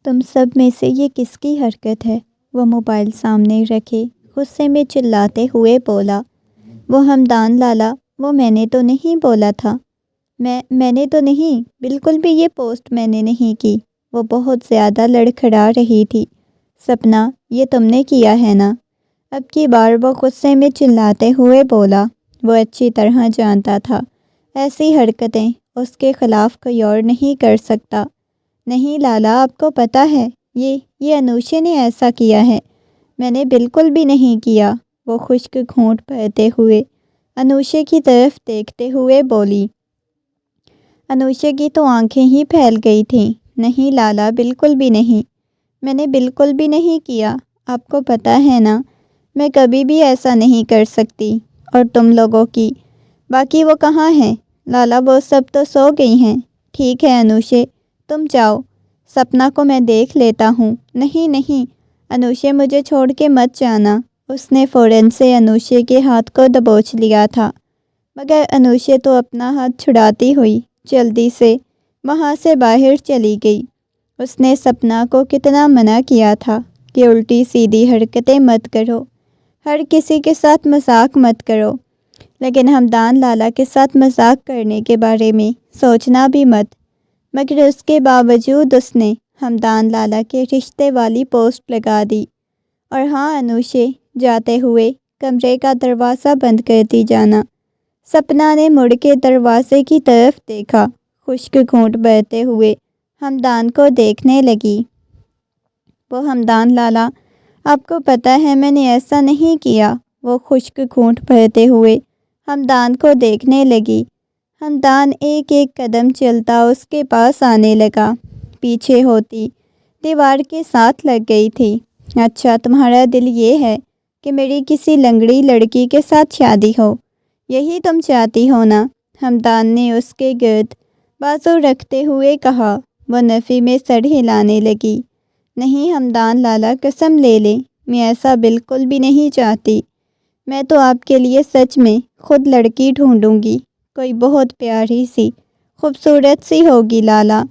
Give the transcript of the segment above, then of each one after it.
تم سب میں سے یہ کس کی حرکت ہے؟ وہ موبائل سامنے رکھے غصے میں چلاتے ہوئے بولا۔ وہ ہمدان لالا، وہ میں نے تو نہیں بولا تھا۔ میں نے تو نہیں، بالکل بھی یہ پوسٹ میں نے نہیں کی۔ وہ بہت زیادہ لڑکھڑا رہی تھی۔ سپنا، یہ تم نے کیا ہے نا؟ اب کی بار وہ غصے میں چلاتے ہوئے بولا۔ وہ اچھی طرح جانتا تھا ایسی حرکتیں اس کے خلاف کوئی اور نہیں کر سکتا۔ نہیں لالا، آپ کو پتہ ہے یہ انوشے نے ایسا کیا ہے۔ میں نے بالکل بھی نہیں کیا، وہ خشک گھونٹ بھرتے ہوئے انوشے کی طرف دیکھتے ہوئے بولی۔ انوشے کی تو آنکھیں ہی پھیل گئی تھیں۔ نہیں لالا، بالکل بھی نہیں، میں نے بالکل بھی نہیں کیا۔ آپ کو پتہ ہے نا، میں کبھی بھی ایسا نہیں کر سکتی۔ اور تم لوگوں کی باقی وہ کہاں ہیں؟ لالا، وہ سب تو سو گئی ہیں۔ ٹھیک ہے انوشے، تم جاؤ، سپنا کو میں دیکھ لیتا ہوں۔ نہیں نہیں انوشے، مجھے چھوڑ کے مت جانا۔ اس نے فوراً سے انوشے کے ہاتھ کو دبوچ لیا تھا، مگر انوشے تو اپنا ہاتھ چھڑاتی ہوئی جلدی سے وہاں سے باہر چلی گئی۔ اس نے سپنا کو کتنا منع کیا تھا کہ الٹی سیدھی حرکتیں مت کرو، ہر کسی کے ساتھ مذاق مت کرو، لیکن ہمدان لالا کے ساتھ مذاق کرنے کے بارے میں سوچنا بھی مت۔ مگر اس کے باوجود اس نے ہمدان لالا کے رشتے والی پوسٹ لگا دی۔ اور ہاں انوشے، جاتے ہوئے کمرے کا دروازہ بند کرتی جانا۔ سپنا نے مڑ کے دروازے کی طرف دیکھا، خشک گھونٹ بھرتے ہوئے ہمدان کو دیکھنے لگی۔ وہ ہمدان لالا، آپ کو پتہ ہے میں نے ایسا نہیں کیا۔ وہ خشک گھونٹ بھرتے ہوئے ہمدان کو دیکھنے لگی۔ ہمدان ایک ایک قدم چلتا اس کے پاس آنے لگا، پیچھے ہوتی دیوار کے ساتھ لگ گئی تھی۔ اچھا، تمہارا دل یہ ہے کہ میری کسی لنگڑی لڑکی کے ساتھ شادی ہو، یہی تم چاہتی ہو نا؟ ہمدان نے اس کے گرد بازو رکھتے ہوئے کہا۔ وہ نفی میں سر ہلانے لگی۔ نہیں ہمدان لالا، قسم لے لیں، میں ایسا بالکل بھی نہیں چاہتی۔ میں تو آپ کے لیے سچ میں خود لڑکی ڈھونڈوں گی، کوئی بہت پیاری سی، خوبصورت سی ہوگی۔ لالا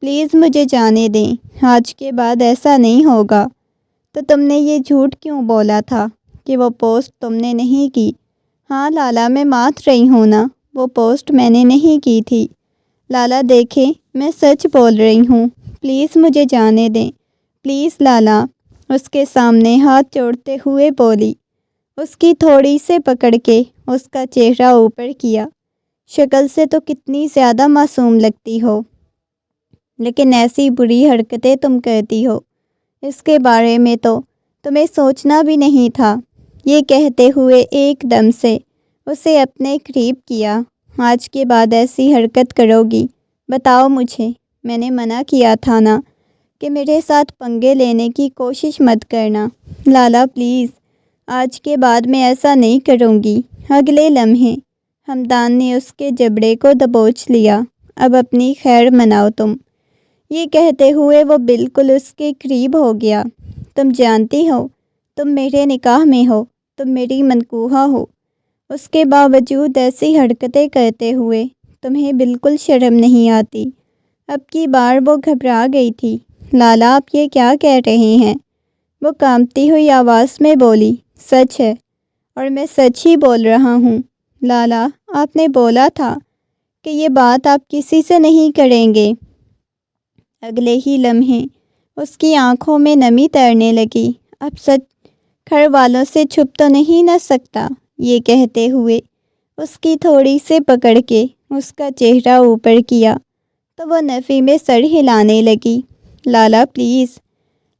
پلیز مجھے جانے دیں، آج کے بعد ایسا نہیں ہوگا۔ تو تم نے یہ جھوٹ کیوں بولا تھا کہ وہ پوسٹ تم نے نہیں کی؟ ہاں لالا، میں مات رہی ہوں نا، وہ پوسٹ میں نے نہیں کی تھی۔ لالا دیکھیں، میں سچ بول رہی ہوں، پلیز مجھے جانے دیں، پلیز لالا، اس کے سامنے ہاتھ جوڑتے ہوئے بولی۔ اس کی تھوڑی سے پکڑ کے اس کا چہرہ اوپر کیا۔ شکل سے تو کتنی زیادہ معصوم لگتی ہو، لیکن ایسی بری حرکتیں تم کرتی ہو، اس کے بارے میں تو تمہیں سوچنا بھی نہیں تھا۔ یہ کہتے ہوئے ایک دم سے اسے اپنے قریب کیا۔ آج کے بعد ایسی حرکت کرو گی؟ بتاؤ مجھے، میں نے منع کیا تھا نا کہ میرے ساتھ پنگے لینے کی کوشش مت کرنا۔ لالا پلیز، آج کے بعد میں ایسا نہیں کروں گی۔ اگلے لمحے ہمدان نے اس کے جبڑے کو دبوچ لیا۔ اب اپنی خیر مناؤ تم، یہ کہتے ہوئے وہ بالکل اس کے قریب ہو گیا۔ تم جانتی ہو، تم میرے نکاح میں ہو، تم میری منکوحہ ہو، اس کے باوجود ایسی حرکتیں کرتے ہوئے تمہیں بالکل شرم نہیں آتی۔ اب کی بار وہ گھبرا گئی تھی۔ لالا، آپ یہ کیا کہہ رہے ہیں؟ وہ کانپتی ہوئی آواز میں بولی۔ سچ ہے، اور میں سچ ہی بول رہا ہوں۔ لالا، آپ نے بولا تھا کہ یہ بات آپ کسی سے نہیں کریں گے۔ اگلے ہی لمحے اس کی آنکھوں میں نمی تیرنے لگی۔ اب سچ گھر والوں سے چھپ تو نہیں نہ سکتا۔ یہ کہتے ہوئے اس کی تھوڑی سے پکڑ کے اس کا چہرہ اوپر کیا تو وہ نفی میں سر ہلانے لگی۔ لالا پلیز،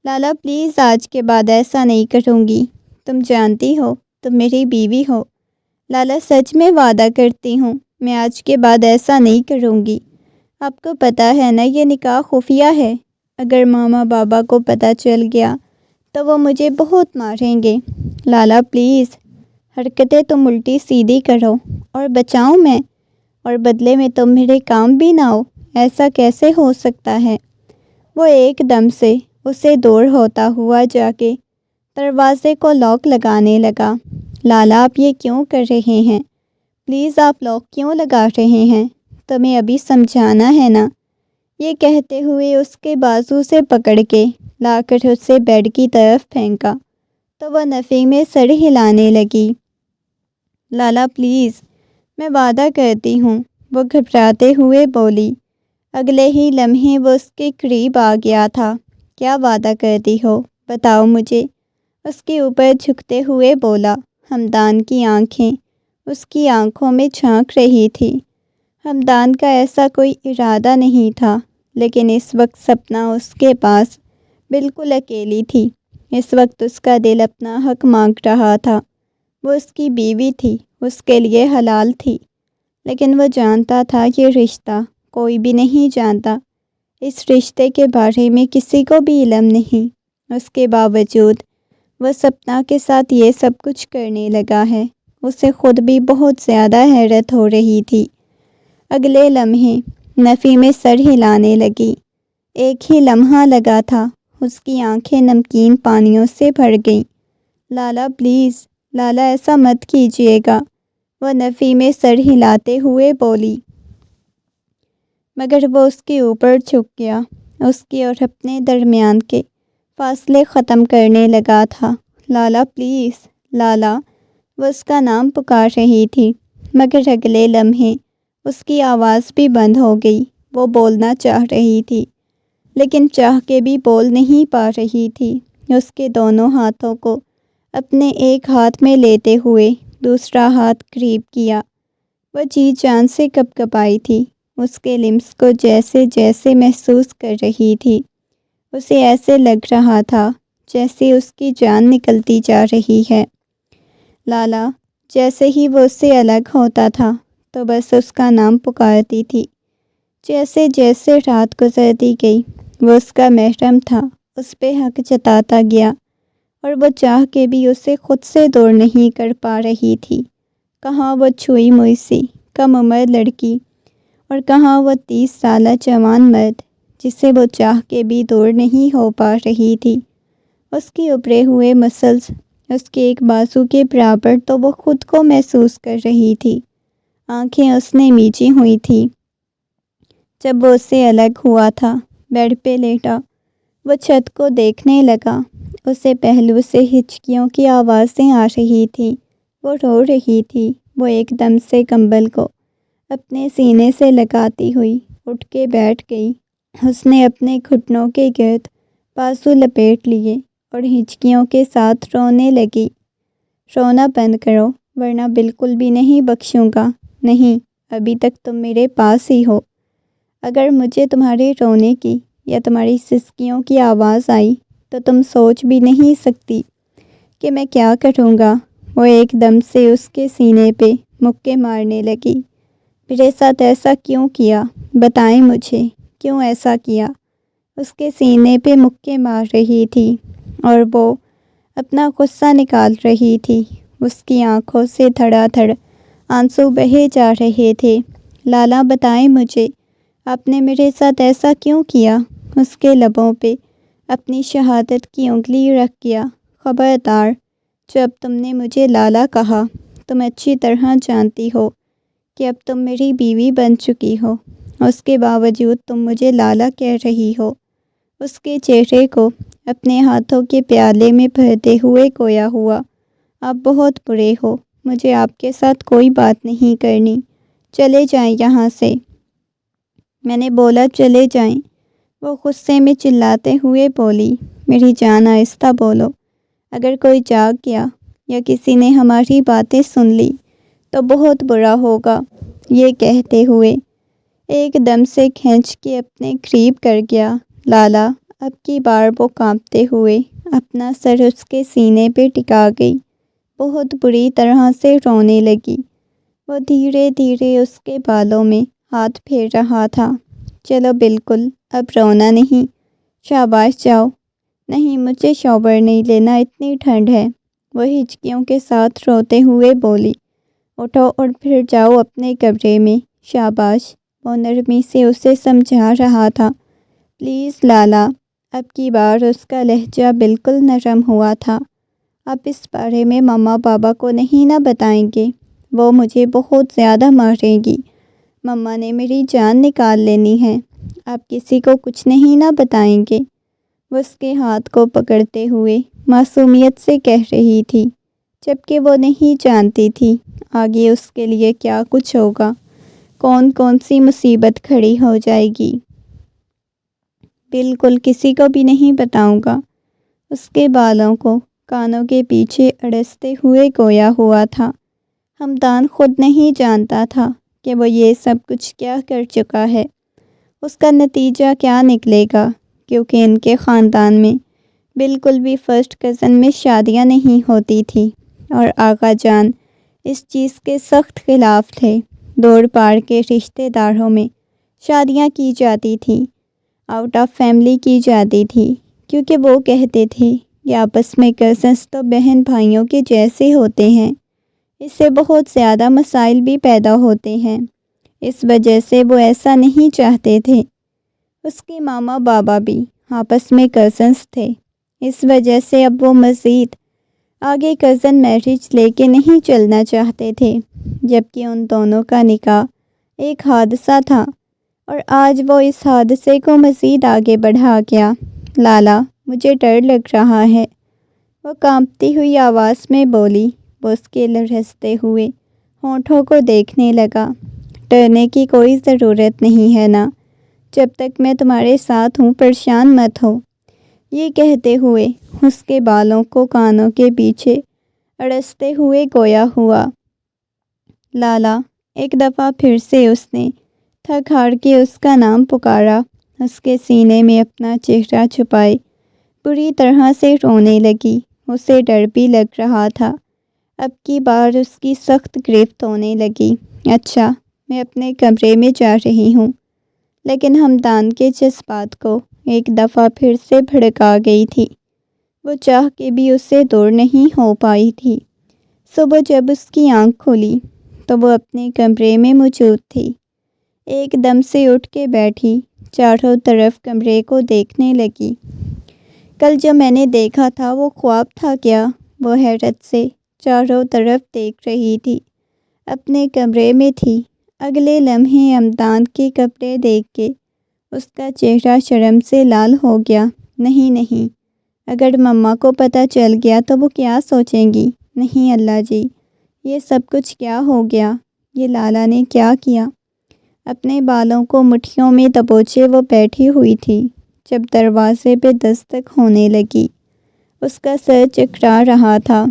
لالا پلیز، آج کے بعد ایسا نہیں کروں گی۔ تم جانتی ہو، تم میری بیوی ہو۔ لالا سچ میں وعدہ کرتی ہوں، میں آج کے بعد ایسا نہیں کروں گی۔ آپ کو پتہ ہے نا یہ نکاح خفیہ ہے، اگر ماما بابا کو پتہ چل گیا تو وہ مجھے بہت ماریں گے۔ لالا پلیز، حرکتیں تم الٹی سیدھی کرو اور بچاؤں میں، اور بدلے میں تم میرے کام بھی نہ ہو، ایسا کیسے ہو سکتا ہے؟ وہ ایک دم سے اسے دور ہوتا ہوا جا کے دروازے کو لاک لگانے لگا۔ لالا، آپ یہ کیوں کر رہے ہیں؟ پلیز آپ لاک کیوں لگا رہے ہیں؟ تمہیں ابھی سمجھانا ہے نا، یہ کہتے ہوئے اس کے بازو سے پکڑ کے لا کر اسے بیڈ کی طرف پھینکا تو وہ نفی میں سر ہلانے لگی۔ لالا پلیز، میں وعدہ کرتی ہوں، وہ گھبراتے ہوئے بولی۔ اگلے ہی لمحے وہ اس کے قریب آ گیا تھا۔ کیا وعدہ کرتی ہو؟ بتاؤ مجھے، اس کے اوپر جھکتے ہوئے بولا۔ ہمدان کی آنکھیں اس کی آنکھوں میں جھانک رہی تھی۔ ہمدان کا ایسا کوئی ارادہ نہیں تھا، لیکن اس وقت سپنا اس کے پاس بالکل اکیلی تھی۔ اس وقت اس کا دل اپنا حق مانگ رہا تھا۔ وہ اس کی بیوی تھی، اس کے لیے حلال تھی، لیکن وہ جانتا تھا یہ رشتہ کوئی بھی نہیں جانتا۔ اس رشتے کے بارے میں کسی کو بھی علم نہیں۔ اس کے باوجود وہ سپنا کے ساتھ یہ سب کچھ کرنے لگا ہے۔ اسے خود بھی بہت زیادہ حیرت ہو رہی تھی۔ اگلے لمحے نفی میں سر ہلانے لگی۔ ایک ہی لمحہ لگا تھا، اس کی آنکھیں نمکین پانیوں سے بھر گئیں۔ لالا پلیز، لالا ایسا مت کیجیے گا، وہ نفی میں سر ہلاتے ہوئے بولی۔ مگر وہ اس کے اوپر جھک گیا، اس کے اور اپنے درمیان کے فاصلے ختم کرنے لگا تھا۔ لالا پلیز، لالا، وہ اس کا نام پکار رہی تھی، مگر اگلے لمحے اس کی آواز بھی بند ہو گئی۔ وہ بولنا چاہ رہی تھی، لیکن چاہ کے بھی بول نہیں پا رہی تھی۔ اس کے دونوں ہاتھوں کو اپنے ایک ہاتھ میں لیتے ہوئے دوسرا ہاتھ قریب کیا۔ وہ جی جان سے کپکپائی تھی، اس کے لمس کو جیسے جیسے محسوس کر رہی تھی۔ اسے ایسے لگ رہا تھا جیسے اس کی جان نکلتی جا رہی ہے۔ لالا، جیسے ہی وہ اس سے الگ ہوتا تھا تو بس اس کا نام پکارتی تھی۔ جیسے جیسے رات گزرتی گئی، وہ اس کا محرم تھا، اس پہ حق جتاتا گیا، اور وہ چاہ کے بھی اسے خود سے دور نہیں کر پا رہی تھی۔ کہاں وہ چھوئی موئی سی کم عمر لڑکی، اور کہاں وہ 30 سالہ جوان مرد جسے وہ چاہ کے بھی دور نہیں ہو پا رہی تھی۔ اس کی ابھرے ہوئے مسلز اس کے ایک بازو کے برابر تو وہ خود کو محسوس کر رہی تھی۔ آنکھیں اس نے میچی ہوئی تھی۔ جب وہ اس سے الگ ہوا تھا، بیڈ پہ لیٹا، وہ چھت کو دیکھنے لگا۔ اسے پہلو سے ہچکیوں کی آوازیں آ رہی تھیں۔ وہ رو رہی تھی۔ وہ ایک دم سے کمبل کو اپنے سینے سے لگاتی ہوئی اٹھ کے بیٹھ گئی۔ اس نے اپنے گھٹنوں کے گرد بازو لپیٹ لیے اور ہچکیوں کے ساتھ رونے لگی۔ رونا بند کرو، ورنہ بالکل بھی نہیں بخشوں گا۔ نہیں، ابھی تک تم میرے پاس ہی ہو۔ اگر مجھے تمہارے رونے کی یا تمہاری سسکیوں کی آواز آئی تو تم سوچ بھی نہیں سکتی کہ میں کیا کروں گا۔ وہ ایک دم سے اس کے سینے پہ مکے مارنے لگی۔ میرے ساتھ ایسا کیوں کیا؟ بتائیں مجھے، کیوں ایسا کیا؟ اس کے سینے پہ مکے مار رہی تھی اور وہ اپنا غصہ نکال رہی تھی۔ اس کی آنکھوں سے دھڑا دھڑ آنسو بہے جا رہے تھے۔ لالا، بتائیں مجھے، آپ نے میرے ساتھ ایسا کیوں کیا؟ اس کے لبوں پہ اپنی شہادت کی انگلی رکھ گیا۔ خبردار، جب تم نے مجھے لالا کہا، تم اچھی طرح جانتی ہو کہ اب تم میری بیوی بن چکی ہو، اس کے باوجود تم مجھے لالا کہہ رہی ہو۔ اس کے چہرے کو اپنے ہاتھوں کے پیالے میں بھرتے ہوئے گویا ہوا، آپ بہت برے ہو، مجھے آپ کے ساتھ کوئی بات نہیں کرنی، چلے جائیں یہاں سے۔ میں نے بولا چلے جائیں، وہ غصے میں چلاتے ہوئے بولی۔ میری جان، آہستہ بولو، اگر کوئی جاگ گیا یا کسی نے ہماری باتیں سن لی تو بہت برا ہوگا۔ یہ کہتے ہوئے ایک دم سے کھینچ کے اپنے قریب کر گیا۔ لالا، اب کی بار وہ کانپتے ہوئے اپنا سر اس کے سینے پہ ٹکا گئی، بہت بری طرح سے رونے لگی۔ وہ دھیرے دھیرے اس کے بالوں میں ہاتھ پھیر رہا تھا۔ چلو بالکل، اب رونا نہیں، شاباش جاؤ۔ نہیں، مجھے شاور نہیں لینا، اتنی ٹھنڈ ہے، وہ ہچکیوں کے ساتھ روتے ہوئے بولی۔ اٹھو اور پھر جاؤ اپنے کمرے میں، شاباش، وہ نرمی سے اسے سمجھا رہا تھا۔ پلیز لالا، اب کی بار اس کا لہجہ بالکل نرم ہوا تھا۔ آپ اس بارے میں ماما بابا کو نہیں نہ بتائیں گے، وہ مجھے بہت زیادہ ماریں گی، مما نے میری جان نکال لینی ہے۔ آپ کسی کو کچھ نہیں نہ بتائیں گے؟ وہ اس کے ہاتھ کو پکڑتے ہوئے معصومیت سے کہہ رہی تھی، جبکہ وہ نہیں جانتی تھی آگے اس کے لیے کیا کچھ ہوگا، کون کون سی مصیبت کھڑی ہو جائے گی۔ بالکل کسی کو بھی نہیں بتاؤں گا۔ اس کے بالوں کو کانوں کے پیچھے اڑستے ہوئے گویا ہوا تھا۔ ہمدان خود نہیں جانتا تھا کہ وہ یہ سب کچھ کیا کر چکا ہے، اس کا نتیجہ کیا نکلے گا، کیونکہ ان کے خاندان میں بالکل بھی فرسٹ کزن میں شادیاں نہیں ہوتی تھی اور آقا جان اس چیز کے سخت خلاف تھے۔ دوڑ پاڑ کے رشتہ داروں میں شادیاں کی جاتی تھیں، آؤٹ آف فیملی کی جاتی تھی، کیونکہ وہ کہتے تھے کہ آپس میں کزنس تو بہن بھائیوں کے جیسے ہوتے ہیں، اس سے بہت زیادہ مسائل بھی پیدا ہوتے ہیں، اس وجہ سے وہ ایسا نہیں چاہتے تھے۔ اس کے ماما بابا بھی آپس میں کزنس تھے، اس وجہ سے اب وہ مزید آگے کزن میرج لے کے نہیں چلنا چاہتے تھے، جبکہ ان دونوں کا نکاح ایک حادثہ تھا اور آج وہ اس حادثے کو مزید آگے بڑھا گیا۔ لالا، مجھے ڈر لگ رہا ہے، وہ کانپتی ہوئی آواز میں بولی۔ وہ اس کے لرزتے ہوئے ہونٹوں کو دیکھنے لگا۔ ڈرنے کی کوئی ضرورت نہیں ہے نا، جب تک میں تمہارے ساتھ ہوں پریشان مت ہو۔ یہ کہتے ہوئے اس کے بالوں کو کانوں کے پیچھے اڑستے ہوئے گویا ہوا۔ لالا، ایک دفعہ پھر سے اس نے تھک ہار کے اس کا نام پکارا، اس کے سینے میں اپنا چہرہ چھپائے بری طرح سے رونے لگی۔ اسے ڈر بھی لگ رہا تھا، اب کی بار اس کی سخت گرفت ہونے لگی۔ اچھا، میں اپنے کمرے میں جا رہی ہوں، لیکن ہمدان کے جذبات کو ایک دفعہ پھر سے بھڑکا گئی تھی۔ وہ چاہ کے بھی اس سے دور نہیں ہو پائی تھی۔ صبح جب اس کی آنکھ کھلی تو وہ اپنے کمرے میں موجود تھی۔ ایک دم سے اٹھ کے بیٹھی، چاروں طرف کمرے کو دیکھنے لگی۔ کل جو میں نے دیکھا تھا وہ خواب تھا کیا؟ وہ حیرت سے چاروں طرف دیکھ رہی تھی۔ اپنے کمرے میں تھی۔ اگلے لمحے ہمدان کے کپڑے دیکھ کے اس کا چہرہ شرم سے لال ہو گیا۔ نہیں، اگر مما کو پتہ چل گیا تو وہ کیا سوچیں گی؟ نہیں اللہ جی، یہ سب کچھ کیا ہو گیا؟ یہ لالا نے کیا کیا؟ اپنے بالوں کو مٹھیوں میں دبوچے وہ بیٹھی ہوئی تھی جب دروازے پہ دستک ہونے لگی۔ اس کا سر چکرا رہا تھا،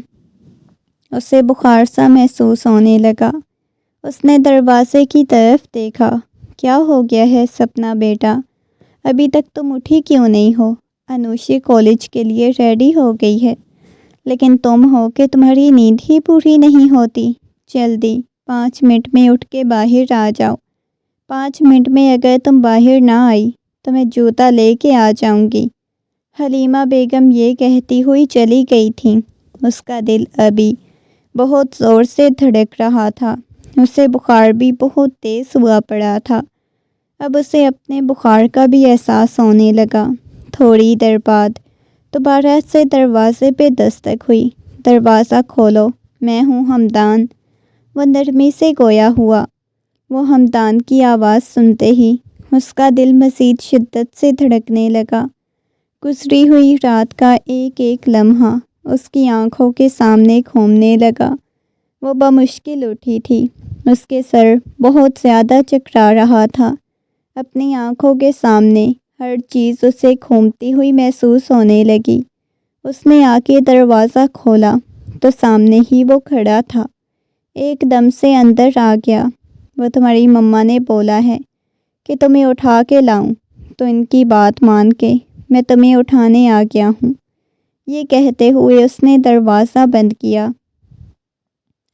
اسے بخار سا محسوس ہونے لگا۔ اس نے دروازے کی طرف دیکھا۔ کیا ہو گیا ہے سپنا بیٹا؟ ابھی تک تم اٹھی کیوں نہیں ہو؟ انوشی کالج کے لیے ریڈی ہو گئی ہے، لیکن تم ہو کہ تمہاری نیند ہی پوری نہیں ہوتی۔ جلدی 5 منٹ میں اٹھ کے باہر آ جاؤ۔ 5 منٹ میں اگر تم باہر نہ آئی تو میں جوتا لے کے آ جاؤں گی۔ حلیمہ بیگم یہ کہتی ہوئی چلی گئی تھیں۔ اس کا دل ابھی بہت زور سے دھڑک رہا تھا، اسے بخار بھی بہت تیز ہوا پڑا تھا۔ اب اسے اپنے بخار کا بھی احساس ہونے لگا۔ تھوڑی دیر بعد دوبارہ سے دروازے پہ دستک ہوئی۔ دروازہ کھولو، میں ہوں ہمدان، وہ نرمی سے گویا ہوا۔ وہ ہمدان کی آواز سنتے ہی اس کا دل مزید شدت سے دھڑکنے لگا۔ گزری ہوئی رات کا ایک ایک لمحہ اس کی آنکھوں کے سامنے گھومنے لگا۔ وہ بمشکل اٹھی تھی، اس کے سر بہت زیادہ چکرا رہا تھا۔ اپنی آنکھوں کے سامنے ہر چیز اسے گھومتی ہوئی محسوس ہونے لگی۔ اس نے آ کے دروازہ کھولا تو سامنے ہی وہ کھڑا تھا۔ ایک دم سے اندر آ گیا۔ وہ تمہاری مما نے بولا ہے کہ تمہیں اٹھا کے لاؤں، تو ان کی بات مان کے میں تمہیں اٹھانے آ گیا ہوں۔ یہ کہتے ہوئے اس نے دروازہ بند کیا۔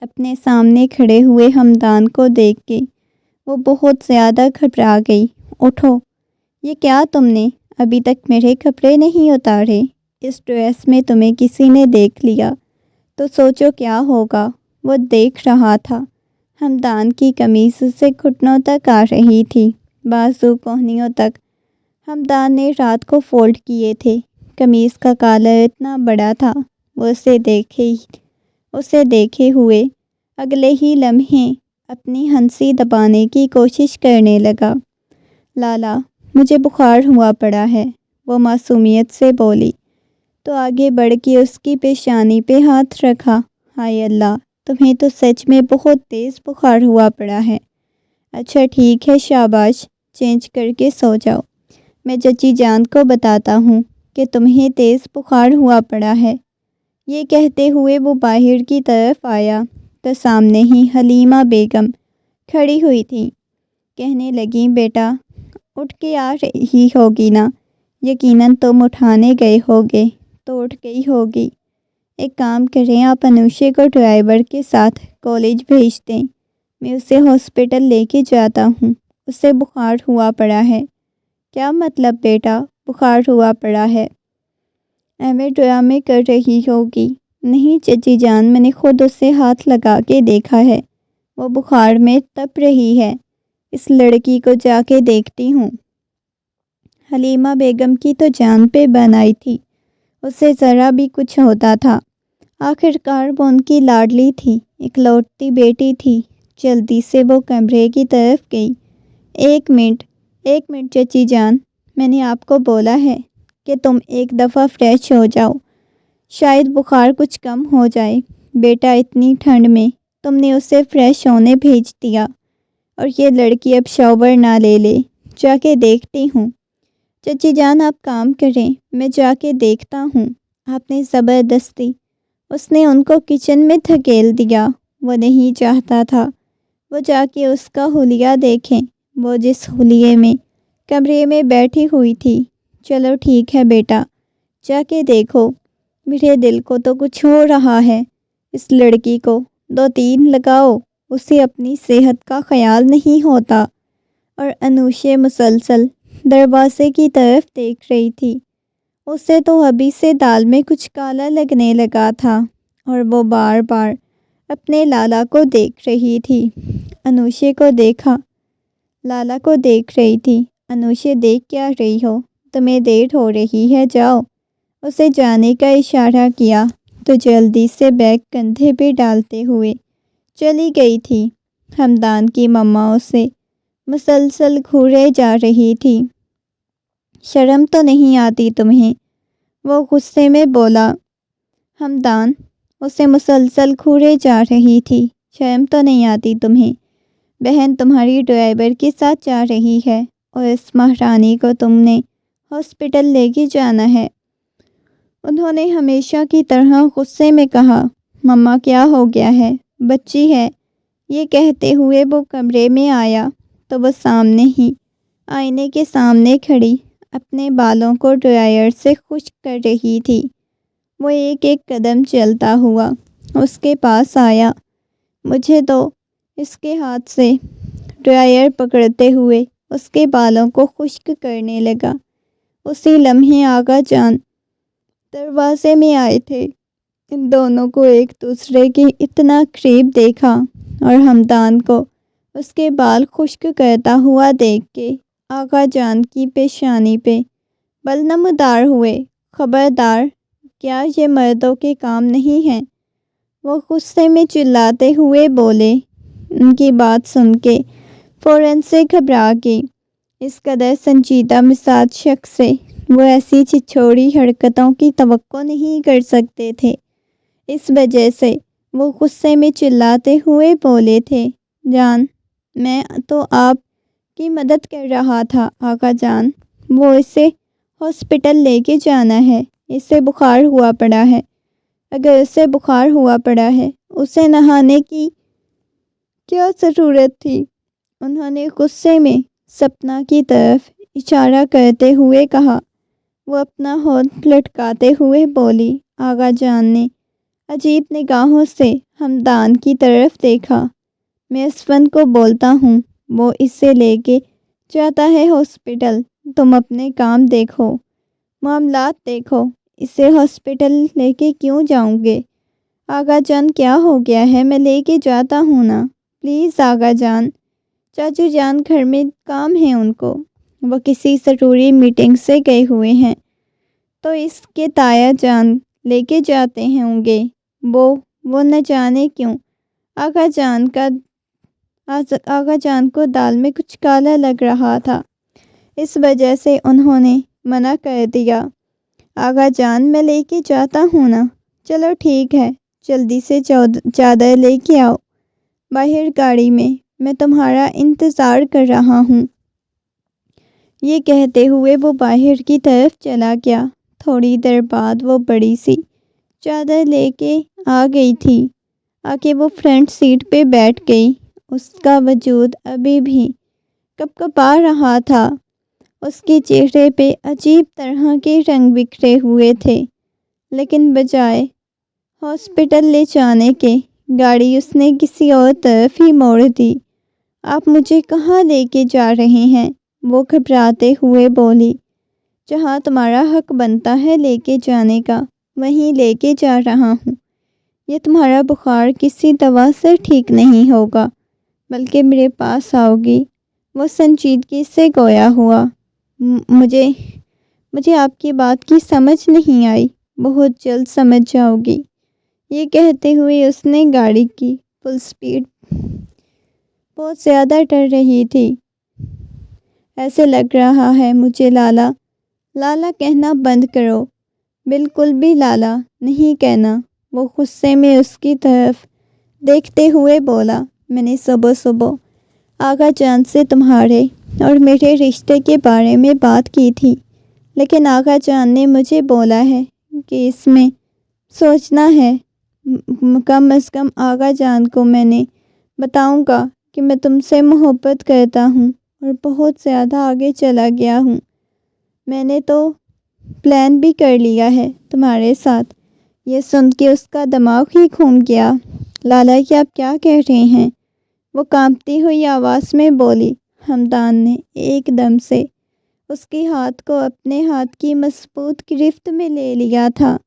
اپنے سامنے کھڑے ہوئے ہمدان کو دیکھ کے وہ بہت زیادہ گھبرا گئی۔ اٹھو، یہ کیا تم نے ابھی تک میرے کپڑے نہیں اتارے؟ اس ڈریس میں تمہیں کسی نے دیکھ لیا تو سوچو کیا ہوگا؟ وہ دیکھ رہا تھا۔ ہمدان کی قمیض سے گھٹنوں تک آ رہی تھی، بازو کوہنیوں تک۔ ہمدان نے رات کو فولڈ کیے تھے۔ قمیض کا کالر اتنا بڑا تھا، وہ اسے دیکھے ہوئے اگلے ہی لمحے اپنی ہنسی دبانے کی کوشش کرنے لگا۔ لالا، مجھے بخار ہوا پڑا ہے، وہ معصومیت سے بولی تو آگے بڑھ کے اس کی پیشانی پہ ہاتھ رکھا۔ ہائے اللہ، تمہیں تو سچ میں بہت تیز بخار ہوا پڑا ہے۔ اچھا ٹھیک ہے، شاباش، چینج کر کے سو جاؤ، میں چچی جان کو بتاتا ہوں کہ تمہیں تیز بخار ہوا پڑا ہے۔ یہ کہتے ہوئے وہ باہر کی طرف آیا تو سامنے ہی حلیمہ بیگم کھڑی ہوئی تھی۔ کہنے لگیں، بیٹا اٹھ کے آ رہی ہوگی نا؟ یقیناً تم اٹھانے گئے ہوگے تو اٹھ گئی ہوگی۔ ایک کام کریں، آپ انوشے کو ڈرائیور کے ساتھ کالج بھیج دیں، میں اسے ہاسپٹل لے کے جاتا ہوں، اسے بخار ہوا پڑا ہے۔ کیا مطلب بیٹا، بخار ہوا پڑا ہے؟ ایویں ڈرامے کر رہی ہوگی۔ نہیں چچی جان، میں نے خود اسے ہاتھ لگا کے دیکھا ہے، وہ بخار میں تپ رہی ہے۔ اس لڑکی کو جا کے دیکھتی ہوں۔ حلیمہ بیگم کی تو جان پہ بن آئی تھی، اسے ذرا بھی کچھ ہوتا تھا۔ آخرکار وہ ان کی لاڈلی تھی، اکلوتی بیٹی تھی۔ جلدی سے وہ کمرے کی طرف گئی۔ ایک منٹ چچی جان، میں نے آپ کو بولا ہے کہ تم ایک دفعہ فریش ہو جاؤ، شاید بخار کچھ کم ہو جائے۔ بیٹا اتنی ٹھنڈ میں تم نے اسے فریش ہونے بھیج دیا، اور یہ لڑکی اب شاور نہ لے لے۔ جا کے دیکھتی ہوں۔ چچی جان آپ کام کریں، میں جا کے دیکھتا ہوں۔ آپ نے زبردستی اس نے ان کو کچن میں دھکیل دیا۔ وہ نہیں چاہتا تھا وہ جا کے اس کا حلیہ دیکھیں، وہ جس حلیے میں کمرے میں بیٹھی ہوئی تھی۔ چلو ٹھیک ہے بیٹا، جا کے دیکھو۔ میرے دل کو تو کچھ ہو رہا ہے۔ اس لڑکی کو 2-3 لگاؤ، اسے اپنی صحت کا خیال نہیں ہوتا۔ اور انوشے مسلسل دروازے کی طرف دیکھ رہی تھی۔ اسے تو ابھی سے دال میں کچھ کالا لگنے لگا تھا، اور وہ بار بار اپنے لالا کو دیکھ رہی تھی۔ انوشے کو دیکھا، لالا کو دیکھ رہی تھی۔ انوشے دیکھ کیا رہی ہو؟ تمہیں دیر ہو رہی ہے، جاؤ۔ اسے جانے کا اشارہ کیا تو جلدی سے بیگ کندھے پہ ڈالتے ہوئے چلی گئی تھی۔ حمدان کی مما اسے مسلسل گھورے جا رہی تھی۔ شرم تو نہیں آتی تمہیں؟ وہ غصے میں بولا۔ حمدان اسے مسلسل گھورے جا رہی تھی۔ شرم تو نہیں آتی تمہیں؟ بہن تمہاری ڈرائیور کے ساتھ جا رہی ہے، اور اس مہارانی کو تم نے ہاسپٹل لے کے جانا ہے۔ انہوں نے ہمیشہ کی طرح غصے میں کہا۔ مما کیا ہو گیا ہے، بچی ہے۔ یہ کہتے ہوئے وہ کمرے میں آیا تو وہ سامنے ہی آئینے کے سامنے کھڑی اپنے بالوں کو ڈرائر سے خشک کر رہی تھی۔ وہ ایک ایک قدم چلتا ہوا اس کے پاس آیا۔ مجھے تو اس کے ہاتھ سے ڈرائر پکڑتے ہوئے اس کے بالوں کو خشک کرنے لگا۔ اسی لمحے آغا جان دروازے میں آئے تھے۔ ان دونوں کو ایک دوسرے کے اتنا قریب دیکھا، اور حمدان کو اس کے بال خشک کرتا ہوا دیکھ کے آغا جان کی پیشانی پہ بل نمودار ہوئے۔ خبردار، کیا یہ مردوں کے کام نہیں ہیں؟ وہ غصے میں چلاتے ہوئے بولے۔ ان کی بات سن کے فوراً سے گھبرا گئی۔ اس قدر سنجیدہ مزاج شخص سے وہ ایسی چھچھوڑی حرکتوں کی توقع نہیں کر سکتے تھے۔ اس وجہ سے وہ غصے میں چلاتے ہوئے بولے تھے، جان میں تو آپ کی مدد کر رہا تھا آقا جان، وہ اسے ہاسپٹل لے کے جانا ہے، اسے بخار ہوا پڑا ہے۔ اگر اسے بخار ہوا پڑا ہے، اسے نہانے کی کیا ضرورت تھی؟ انہوں نے غصے میں سپنا کی طرف اشارہ کرتے ہوئے کہا۔ وہ اپنا ہاتھ لٹکاتے ہوئے بولی۔ آغا جان نے عجیب نگاہوں سے حمدان کی طرف دیکھا۔ میں اسفند کو بولتا ہوں، وہ اسے لے کے جاتا ہے ہاسپٹل، تم اپنے کام دیکھو، معاملات دیکھو۔ اسے ہاسپٹل لے کے کیوں جاؤں گے؟ آغا جان کیا ہو گیا ہے؟ میں لے کے جاتا ہوں نا، پلیز آغا جان۔ چاچو جان گھر میں کام ہے ان کو، وہ کسی ضروری میٹنگ سے گئے ہوئے ہیں، تو اس کے تایا جان لے کے جاتے ہوں گے۔ وہ نہ جانے کیوں آغا جان کو دال میں کچھ کالا لگ رہا تھا، اس وجہ سے انہوں نے منع کر دیا۔ آغا جان میں لے کے جاتا ہوں نا۔ چلو ٹھیک ہے، جلدی سے چادر لے کے آؤ باہر گاڑی میں تمہارا انتظار کر رہا ہوں۔ یہ کہتے ہوئے وہ باہر کی طرف چلا گیا۔ تھوڑی دیر بعد وہ بڑی سی چادر لے کے آ گئی تھی۔ آ کے وہ فرنٹ سیٹ پہ بیٹھ گئی۔ اس کا وجود ابھی بھی کپکپا رہا تھا۔ اس کے چہرے پہ عجیب طرح کے رنگ بکھرے ہوئے تھے، لیکن بجائے ہاسپٹل لے جانے کے گاڑی اس نے کسی اور طرف ہی موڑ دی۔ آپ مجھے کہاں لے کے جا رہے ہیں؟ وہ گھبراتے ہوئے بولی۔ جہاں تمہارا حق بنتا ہے لے کے جانے کا، وہیں لے کے جا رہا ہوں۔ یہ تمہارا بخار کسی دوا سے ٹھیک نہیں ہوگا، بلکہ میرے پاس آؤ گی۔ وہ سنجیدگی سے گویا ہوا۔ مجھے آپ کی بات کی سمجھ نہیں آئی۔ بہت جلد سمجھ جاؤ گی۔ یہ کہتے ہوئے اس نے گاڑی کی فل سپیڈ بہت زیادہ ڈر رہی تھی۔ ایسے لگ رہا ہے مجھے لالا کہنا بند کرو۔ بالکل بھی لالا نہیں کہنا۔ وہ غصے میں اس کی طرف دیکھتے ہوئے بولا۔ میں نے صبح آغا جان سے تمہارے اور میرے رشتے کے بارے میں بات کی تھی، لیکن آغا جان نے مجھے بولا ہے کہ اس میں سوچنا ہے۔ کم از کم آغا جان کو میں نے بتاؤں گا کہ میں تم سے محبت کرتا ہوں اور بہت زیادہ آگے چلا گیا ہوں۔ میں نے تو پلان بھی کر لیا ہے تمہارے ساتھ۔ یہ سن کے اس کا دماغ ہی گھوم گیا۔ لالا یہ آپ کیا کہہ رہے ہیں؟ وہ کانپتی ہوئی آواز میں بولی۔ ہمدان نے ایک دم سے اس کے ہاتھ کو اپنے ہاتھ کی مضبوط گرفت میں لے لیا تھا۔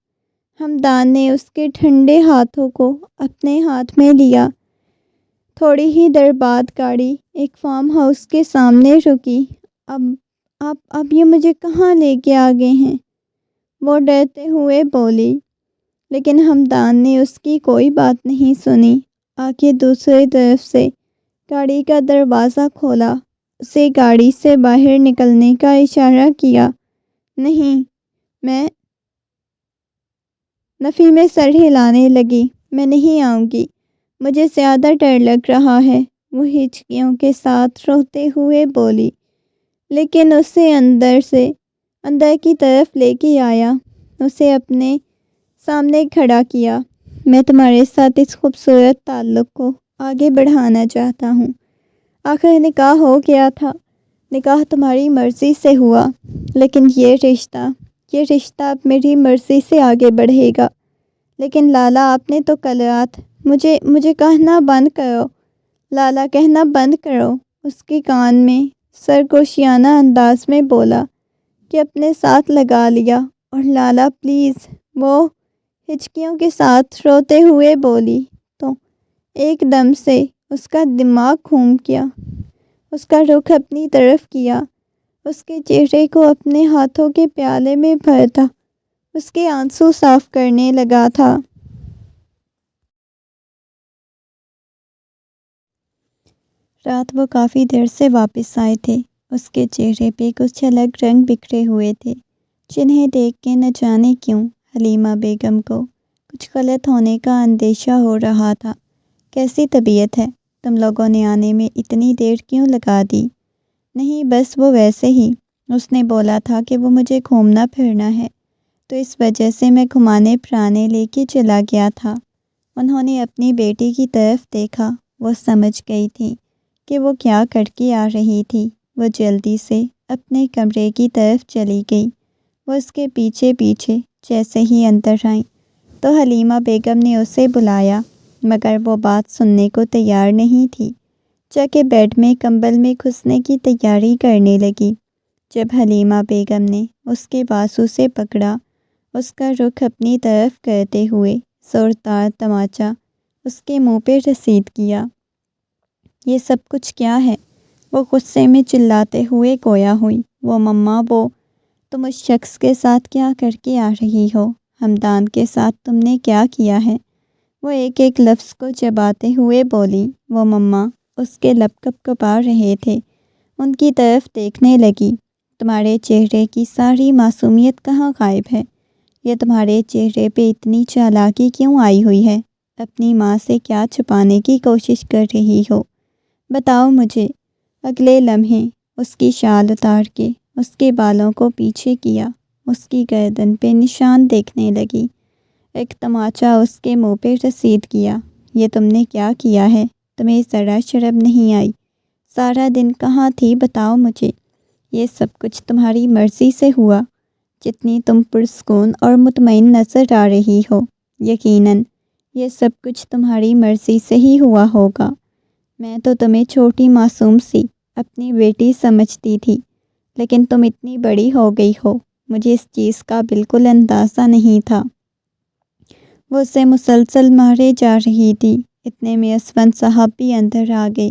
ہمدان نے اس کے ٹھنڈے ہاتھوں کو اپنے ہاتھ میں لیا۔ تھوڑی ہی دیر بعد گاڑی ایک فارم ہاؤس کے سامنے رکی۔ اب یہ مجھے کہاں لے کے آ گئے ہیں؟ وہ ڈرتے ہوئے بولی، لیکن ہمدان نے اس کی کوئی بات نہیں سنی۔ آگے دوسری طرف سے گاڑی کا دروازہ کھولا، اسے گاڑی سے باہر نکلنے کا اشارہ کیا۔ نہیں، نفی میں سر ہلانے لگی۔ میں نہیں آؤں گی، مجھے زیادہ ڈر لگ رہا ہے، وہ ہچکیوں کے ساتھ روتے ہوئے بولی۔ لیکن اسے اندر کی طرف لے کے آیا، اسے اپنے سامنے کھڑا کیا۔ میں تمہارے ساتھ اس خوبصورت تعلق کو آگے بڑھانا چاہتا ہوں۔ آخر نکاح ہو گیا تھا، نکاح تمہاری مرضی سے ہوا، لیکن یہ رشتہ اب میری مرضی سے آگے بڑھے گا۔ لیکن لالا آپ نے تو کل رات مجھے کہنا بند کرو، لالا کہنا بند کرو۔ اس کے کان میں سرگوشیانہ انداز میں بولا کہ اپنے ساتھ لگا لیا۔ اور لالا پلیز، وہ ہچکیوں کے ساتھ روتے ہوئے بولی تو ایک دم سے اس کا دماغ گھوم گیا۔ اس کا رخ اپنی طرف کیا، اس کے چہرے کو اپنے ہاتھوں کے پیالے میں بھرتا، اس کے آنسو صاف کرنے لگا تھا۔ رات وہ کافی دیر سے واپس آئے تھے۔ اس کے چہرے پہ کچھ الگ رنگ بکھرے ہوئے تھے، جنہیں دیکھ کے نہ جانے کیوں حلیمہ بیگم کو کچھ غلط ہونے کا اندیشہ ہو رہا تھا۔ کیسی طبیعت ہے؟ تم لوگوں نے آنے میں اتنی دیر کیوں لگا دی؟ نہیں بس وہ ویسے ہی، اس نے بولا تھا کہ وہ مجھے گھومنا پھرنا ہے، تو اس وجہ سے میں گھمانے پھرانے لے کے چلا گیا تھا۔ انہوں نے اپنی بیٹی کی طرف دیکھا۔ وہ سمجھ گئی تھی کہ وہ کیا کر کے آ رہی تھی۔ وہ جلدی سے اپنے کمرے کی طرف چلی گئی۔ وہ اس کے پیچھے جیسے ہی اندر آئیں تو حلیمہ بیگم نے اسے بلایا، مگر وہ بات سننے کو تیار نہیں تھی۔ جا کے بیڈ میں کمبل میں گھسنے کی تیاری کرنے لگی۔ جب حلیمہ بیگم نے اس کے بازو سے پکڑا، اس کا رخ اپنی طرف کرتے ہوئے زوردار تماچا اس کے منہ پہ رسید کیا۔ یہ سب کچھ کیا ہے؟ وہ غصے میں چلاتے ہوئے گویا ہوئی۔ وہ مما، وہ تم اس شخص کے ساتھ کیا کر کے آ رہی ہو؟ ہمدان کے ساتھ تم نے کیا کیا ہے؟ وہ ایک ایک لفظ کو چباتے ہوئے بولی۔ وہ مما، اس کے لب کپکپا رہے تھے، ان کی طرف دیکھنے لگی۔ تمہارے چہرے کی ساری معصومیت کہاں غائب ہے؟ یہ تمہارے چہرے پہ اتنی چالاکی کیوں آئی ہوئی ہے؟ اپنی ماں سے کیا چھپانے کی کوشش کر رہی ہو؟ بتاؤ مجھے۔ اگلے لمحے اس کی شال اتار کے اس کے بالوں کو پیچھے کیا، اس کی گردن پہ نشان دیکھنے لگی۔ ایک تماچا اس کے منہ پہ رسید کیا۔ یہ تم نے کیا کیا ہے؟ تمہیں ذرا شرم نہیں آئی؟ سارا دن کہاں تھی بتاؤ مجھے؟ یہ سب کچھ تمہاری مرضی سے ہوا؟ جتنی تم پرسکون اور مطمئن نظر آ رہی ہو، یقیناً یہ سب کچھ تمہاری مرضی سے ہی ہوا ہوگا۔ میں تو تمہیں چھوٹی معصوم سی اپنی بیٹی سمجھتی تھی، لیکن تم اتنی بڑی ہو گئی ہو، مجھے اس چیز کا بالکل اندازہ نہیں تھا۔ وہ اسے مسلسل مارے جا رہی تھی۔ اتنے میں اسفند صاحب بھی اندر آ گئے۔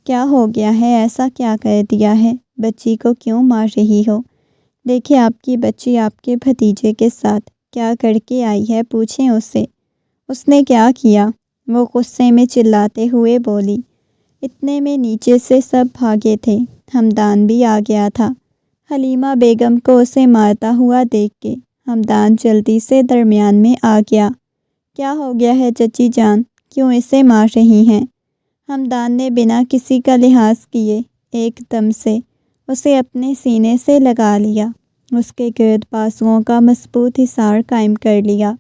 کیا ہو گیا ہے؟ ایسا کیا کر دیا ہے؟ بچی کو کیوں مار رہی ہو؟ دیکھیں آپ کی بچی آپ کے بھتیجے کے ساتھ کیا کر کے آئی ہے، پوچھیں اس سے۔ اس نے کیا کیا؟ وہ غصے میں چلاتے ہوئے بولی۔ اتنے میں نیچے سے سب بھاگے تھے۔ ہمدان بھی آ گیا تھا۔ حلیمہ بیگم کو اسے مارتا ہوا دیکھ کے ہمدان جلدی سے درمیان میں آ گیا۔ کیا ہو گیا ہے چچی جان؟ کیوں اسے مار رہی ہیں؟ ہمدان نے بنا کسی کا لحاظ کیے ایک دم سے اسے اپنے سینے سے لگا لیا، اس کے گرد بازوؤں کا مضبوط حصار قائم کر لیا۔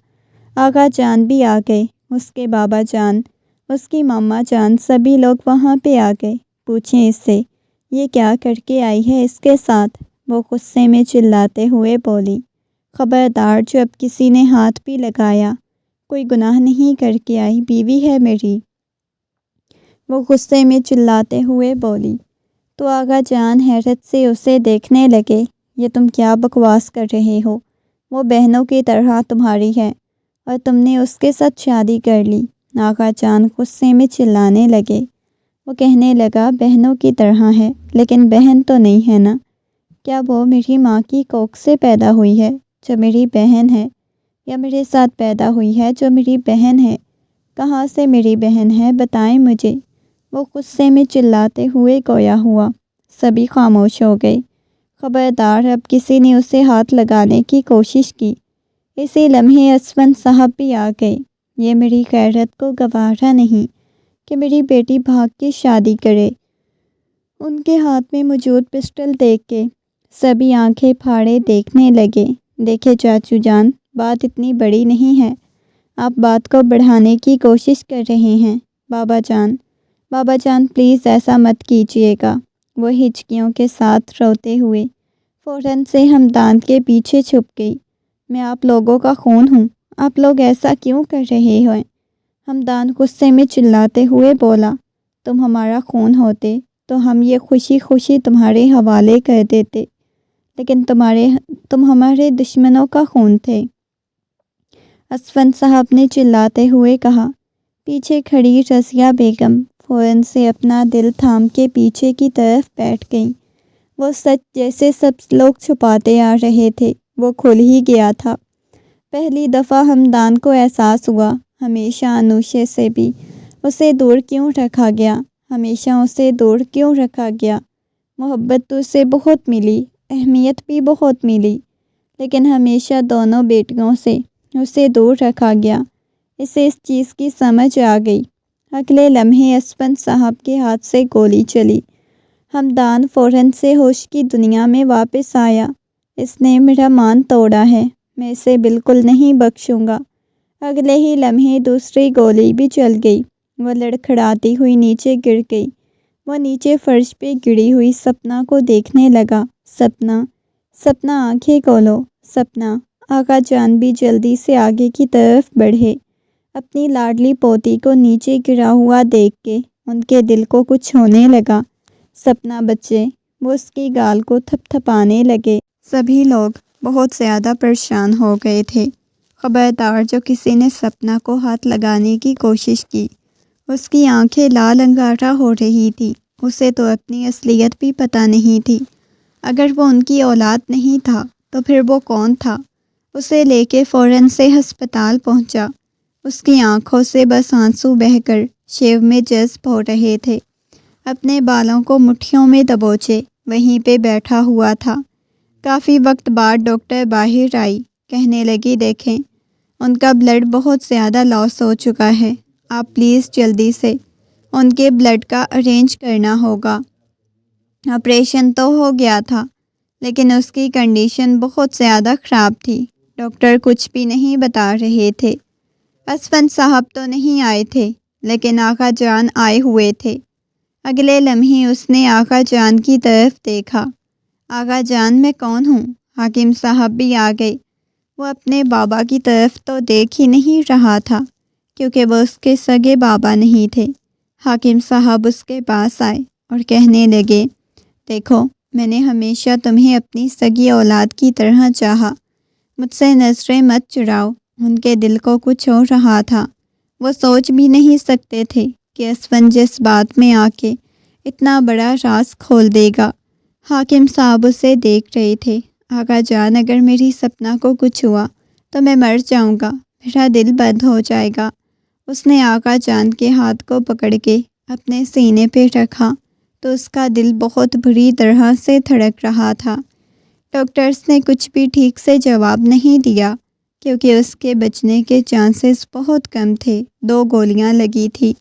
آغا جان بھی آ گئے، اس کے بابا جان، اس کی ماما جان، سبھی لوگ وہاں پہ آ گئے۔ پوچھیں اس سے، یہ کیا کر کے آئی ہے اس کے ساتھ؟ وہ غصے میں چلاتے ہوئے بولی۔ خبردار، جو اب کسی نے ہاتھ بھی لگایا، کوئی گناہ نہیں کر کے آئی، بیوی ہے میری۔ وہ غصے میں چلاتے ہوئے بولی۔ تو آغا جان حیرت سے اسے دیکھنے لگے۔ یہ تم کیا بکواس کر رہے ہو؟ وہ بہنوں کی طرح تمہاری ہے اور تم نے اس کے ساتھ شادی کر لی۔ آغا جان غصے میں چلانے لگے۔ وہ کہنے لگا، بہنوں کی طرح ہے، لیکن بہن تو نہیں ہے نا۔ کیا وہ میری ماں کی کوکھ سے پیدا ہوئی ہے جو میری بہن ہے، یا میرے ساتھ پیدا ہوئی ہے جو میری بہن ہے؟ کہاں سے میری بہن ہے، بتائیں مجھے۔ وہ غصے میں چلاتے ہوئے گویا ہوا۔ سبھی خاموش ہو گئے۔ خبردار، اب کسی نے اسے ہاتھ لگانے کی کوشش کی۔ اسی لمحے اسفند صاحب بھی آ گئے۔ یہ میری غیرت کو گوارا نہیں کہ میری بیٹی بھاگ کے شادی کرے۔ ان کے ہاتھ میں موجود پسٹل دیکھ کے سبھی آنکھیں پھاڑے دیکھنے لگے۔ دیکھے چاچو جان، بات اتنی بڑی نہیں ہے، آپ بات کو بڑھانے کی کوشش کر رہے ہیں۔ بابا جان پلیز ایسا مت کیجیے گا۔ وہ ہچکیوں کے ساتھ روتے ہوئے فوراً سے ہمدان کے پیچھے چھپ گئی۔ میں آپ لوگوں کا خون ہوں، آپ لوگ ایسا کیوں کر رہے ہیں؟ ہمدان غصے میں چلاتے ہوئے بولا۔ تم ہمارا خون ہوتے تو ہم یہ خوشی خوشی تمہارے حوالے کر دیتے، لیکن تم ہمارے دشمنوں کا خون تھے۔ اسفند صاحب نے چلاتے ہوئے کہا۔ پیچھے کھڑی رضیہ بیگم فوراً سے اپنا دل تھام کے پیچھے کی طرف بیٹھ گئیں۔ وہ سچ جیسے سب لوگ چھپاتے آ رہے تھے، وہ کھل ہی گیا تھا۔ پہلی دفعہ ہمدان کو احساس ہوا، ہمیشہ انوشے سے بھی اسے دور کیوں رکھا گیا، ہمیشہ اسے دور کیوں رکھا گیا۔ محبت تو اسے بہت ملی، اہمیت بھی بہت ملی، لیکن ہمیشہ دونوں بیٹیوں سے اسے دور رکھا گیا۔ اسے اس چیز کی سمجھ آ گئی۔ اگلے لمحے اسفند صاحب کے ہاتھ سے گولی چلی۔ ہمدان فوراً سے ہوش کی دنیا میں واپس آیا۔ اس نے میرا مان توڑا ہے، میں اسے بالکل نہیں بخشوں گا۔ اگلے ہی لمحے دوسری گولی بھی چل گئی۔ وہ لڑکھڑاتی ہوئی نیچے گر گئی۔ وہ نیچے فرش پہ گری ہوئی سپنا کو دیکھنے لگا۔ سپنا آنکھیں کھولو، سپنا۔ آغا جان بھی جلدی سے آگے کی طرف بڑھے۔ اپنی لاڈلی پوتی کو نیچے گرا ہوا دیکھ کے ان کے دل کو کچھ ہونے لگا۔ سپنا بچے، وہ اس کی گال کو تھپ تھپانے لگے۔ سبھی لوگ بہت زیادہ پریشان ہو گئے تھے۔ خبردار، جو کسی نے سپنا کو ہاتھ لگانے کی کوشش کی، اس کی آنکھیں لال انگارہ ہو رہی تھی۔ اسے تو اپنی اصلیت بھی پتہ نہیں تھی۔ اگر وہ ان کی اولاد نہیں تھا تو پھر وہ کون تھا؟ اسے لے کے فوراً سے ہسپتال پہنچا۔ اس کی آنکھوں سے بس آنسو بہہ کر شیو میں جذب ہو رہے تھے۔ اپنے بالوں کو مٹھیوں میں دبوچے وہیں پہ بیٹھا ہوا تھا۔ کافی وقت بعد ڈاکٹر باہر آئی، کہنے لگی دیکھیں ان کا بلڈ بہت زیادہ لاس ہو چکا ہے، آپ پلیز جلدی سے ان کے بلڈ کا ارینج کرنا ہوگا۔ آپریشن تو ہو گیا تھا لیکن اس کی کنڈیشن بہت زیادہ خراب تھی۔ ڈاکٹر کچھ بھی نہیں بتا رہے تھے۔ اسفند صاحب تو نہیں آئے تھے لیکن آقا جان آئے ہوئے تھے۔ اگلے لمحے اس نے آقا جان کی طرف دیکھا۔ آقا جان میں کون ہوں؟ حاکم صاحب بھی آ گئے۔ وہ اپنے بابا کی طرف تو دیکھ ہی نہیں رہا تھا کیونکہ وہ اس کے سگے بابا نہیں تھے۔ حاکم صاحب اس کے پاس آئے اور کہنے لگے دیکھو میں نے ہمیشہ تمہیں اپنی سگی اولاد کی طرح چاہا، مجھ سے نظریں مت چراؤ۔ ان کے دل کو کچھ ہو رہا تھا، وہ سوچ بھی نہیں سکتے تھے کہ اسفند جس بات میں آ کے اتنا بڑا راز کھول دے گا۔ حاکم صاحب اسے دیکھ رہے تھے۔ آقا جان اگر میری سپنا کو کچھ ہوا تو میں مر جاؤں گا، میرا دل بند ہو جائے گا۔ اس نے آقا جان کے ہاتھ کو پکڑ کے اپنے سینے پہ رکھا تو اس کا دل بہت بری طرح سے دھڑک رہا تھا۔ ڈاکٹرز نے کچھ بھی ٹھیک سے جواب نہیں دیا کیونکہ اس کے بچنے کے چانسز بہت کم تھے۔ 2 گولیاں لگی تھی،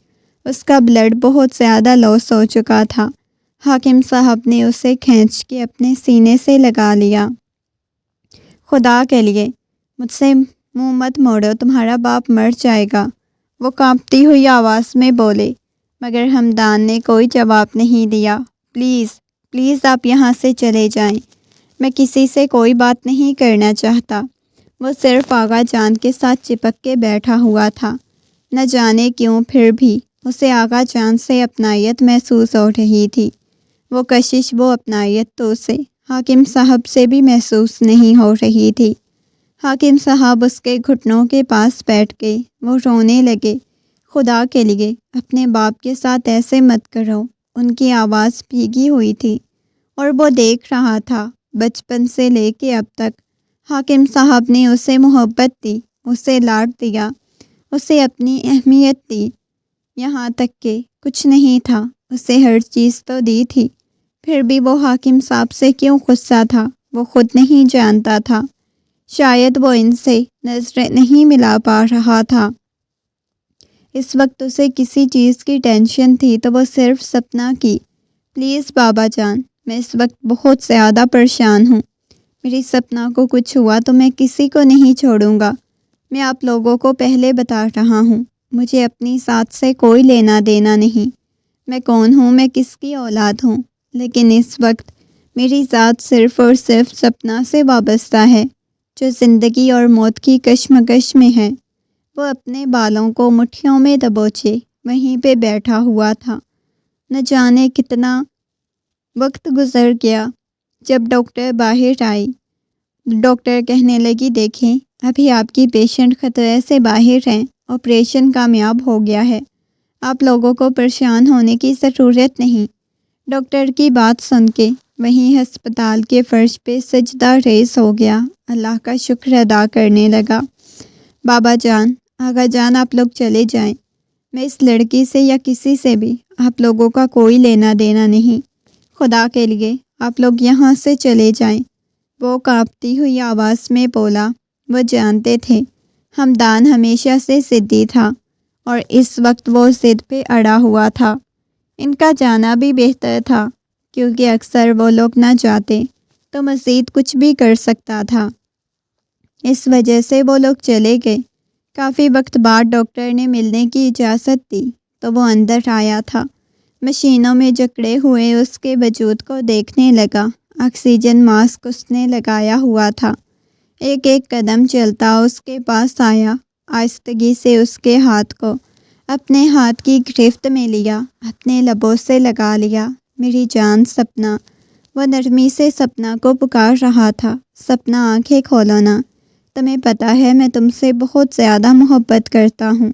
اس کا بلڈ بہت زیادہ لاس ہو چکا تھا۔ حاکم صاحب نے اسے کھینچ کے اپنے سینے سے لگا لیا۔ خدا کے لیے مجھ سے منہ مت موڑو، تمہارا باپ مر جائے گا، وہ کانپتی ہوئی آواز میں بولے، مگر ہمدان نے کوئی جواب نہیں دیا۔ پلیز پلیز آپ یہاں سے چلے جائیں، میں کسی سے کوئی بات نہیں کرنا چاہتا۔ وہ صرف آقا جان کے ساتھ چپک کے بیٹھا ہوا تھا۔ نہ جانے کیوں پھر بھی اسے آقا جان سے اپنائیت محسوس ہو رہی تھی۔ وہ کشش، وہ اپنائیت تو اسے حاکم صاحب سے بھی محسوس نہیں ہو رہی تھی۔ حاکم صاحب اس کے گھٹنوں کے پاس بیٹھ گئے، وہ رونے لگے۔ خدا کے لیے اپنے باپ کے ساتھ ایسے مت کرو۔ ان کی آواز بھیگی ہوئی تھی اور وہ دیکھ رہا تھا بچپن سے لے کے اب تک حاکم صاحب نے اسے محبت دی، اسے لاڈ دیا، اسے اپنی اہمیت دی، یہاں تک کہ کچھ نہیں تھا اسے ہر چیز تو دی تھی، پھر بھی وہ حاکم صاحب سے کیوں غصہ تھا وہ خود نہیں جانتا تھا۔ شاید وہ ان سے نظریں نہیں ملا پا رہا تھا۔ اس وقت اسے کسی چیز کی ٹینشن تھی تو وہ صرف سپنا کی۔ پلیز بابا جان، میں اس وقت بہت زیادہ پریشان ہوں، میری سپنا کو کچھ ہوا تو میں کسی کو نہیں چھوڑوں گا۔ میں آپ لوگوں کو پہلے بتا رہا ہوں، مجھے اپنی ذات سے کوئی لینا دینا نہیں، میں کون ہوں، میں کس کی اولاد ہوں، لیکن اس وقت میری ذات صرف اور صرف سپنا سے وابستہ ہے جو زندگی اور موت کی کشمکش میں ہے۔ وہ اپنے بالوں کو مٹھیوں میں دبوچے وہیں پہ بیٹھا ہوا تھا۔ نہ جانے کتنا وقت گزر گیا جب ڈاکٹر باہر آئی۔ ڈاکٹر کہنے لگی دیکھیں ابھی آپ کی پیشنٹ خطرے سے باہر ہیں، آپریشن کامیاب ہو گیا ہے، آپ لوگوں کو پریشان ہونے کی ضرورت نہیں۔ ڈاکٹر کی بات سن کے وہیں ہسپتال کے فرش پہ سجدہ ریز ہو گیا، اللہ کا شکر ادا کرنے لگا۔ بابا جان، آقا جان، آپ لوگ چلے جائیں، میں اس لڑکی سے یا کسی سے بھی آپ لوگوں کا کوئی لینا دینا نہیں، خدا کے لیے آپ لوگ یہاں سے چلے جائیں۔ وہ کانپتی ہوئی آواز میں بولا۔ وہ جانتے تھے ہمدان ہمیشہ سے ضدی تھا اور اس وقت وہ ضد پہ اڑا ہوا تھا۔ ان کا جانا بھی بہتر تھا کیونکہ اکثر وہ لوگ نہ جاتے تو مزید کچھ بھی کر سکتا تھا، اس وجہ سے وہ لوگ چلے گئے۔ کافی وقت بعد ڈاکٹر نے ملنے کی اجازت دی تو وہ اندر آیا تھا، مشینوں میں جکڑے ہوئے اس کے وجود کو دیکھنے لگا۔ آکسیجن ماسک اس نے لگایا ہوا تھا۔ ایک ایک قدم چلتا اس کے پاس آیا، آہستگی سے اس کے ہاتھ کو اپنے ہاتھ کی گرفت میں لیا، اپنے لبوں سے لگا لیا۔ میری جان سپنا، وہ نرمی سے سپنا کو پکار رہا تھا۔ سپنا آنکھیں کھولو نا، تمہیں پتہ ہے میں تم سے بہت زیادہ محبت کرتا ہوں،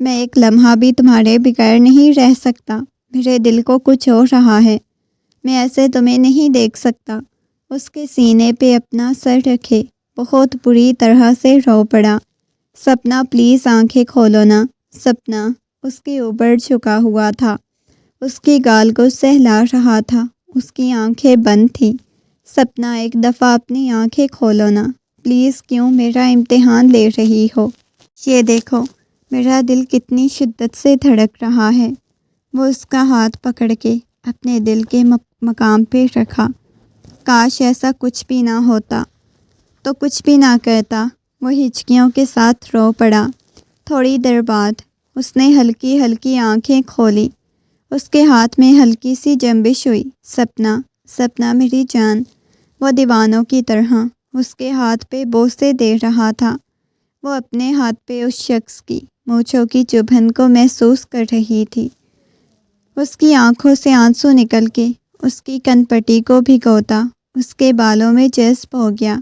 میں ایک لمحہ بھی تمہارے بغیر نہیں رہ سکتا، میرے دل کو کچھ ہو رہا ہے، میں ایسے تمہیں نہیں دیکھ سکتا۔ اس کے سینے پہ اپنا سر رکھے بہت بری طرح سے رو پڑا۔ سپنا پلیز آنکھیں کھولو نا۔ سپنا اس کے اوپر جھکا ہوا تھا، اس کی گال کو سہلا رہا تھا، اس کی آنکھیں بند تھیں۔ سپنا ایک دفعہ اپنی آنکھیں کھولو نا پلیز، کیوں میرا امتحان لے رہی ہو؟ یہ دیکھو میرا دل کتنی شدت سے دھڑک رہا ہے۔ وہ اس کا ہاتھ پکڑ کے اپنے دل کے مقام پہ رکھا۔ کاش ایسا کچھ بھی نہ ہوتا تو کچھ بھی نہ کرتا۔ وہ ہچکیوں کے ساتھ رو پڑا۔ تھوڑی دیر بعد اس نے ہلکی ہلکی آنکھیں کھولی۔ اس کے ہاتھ میں ہلکی سی جنبش ہوئی۔ سپنا، سپنا میری جان۔ وہ دیوانوں کی طرح اس کے ہاتھ پہ بوسے دے رہا تھا۔ وہ اپنے ہاتھ پہ اس شخص کی مونچھوں کی چبھن کو محسوس کر رہی تھی۔ اس کی آنکھوں سے آنسو نکل کے اس کی کن پٹی کو بھگوتا اس کے بالوں میں جذب ہو گیا۔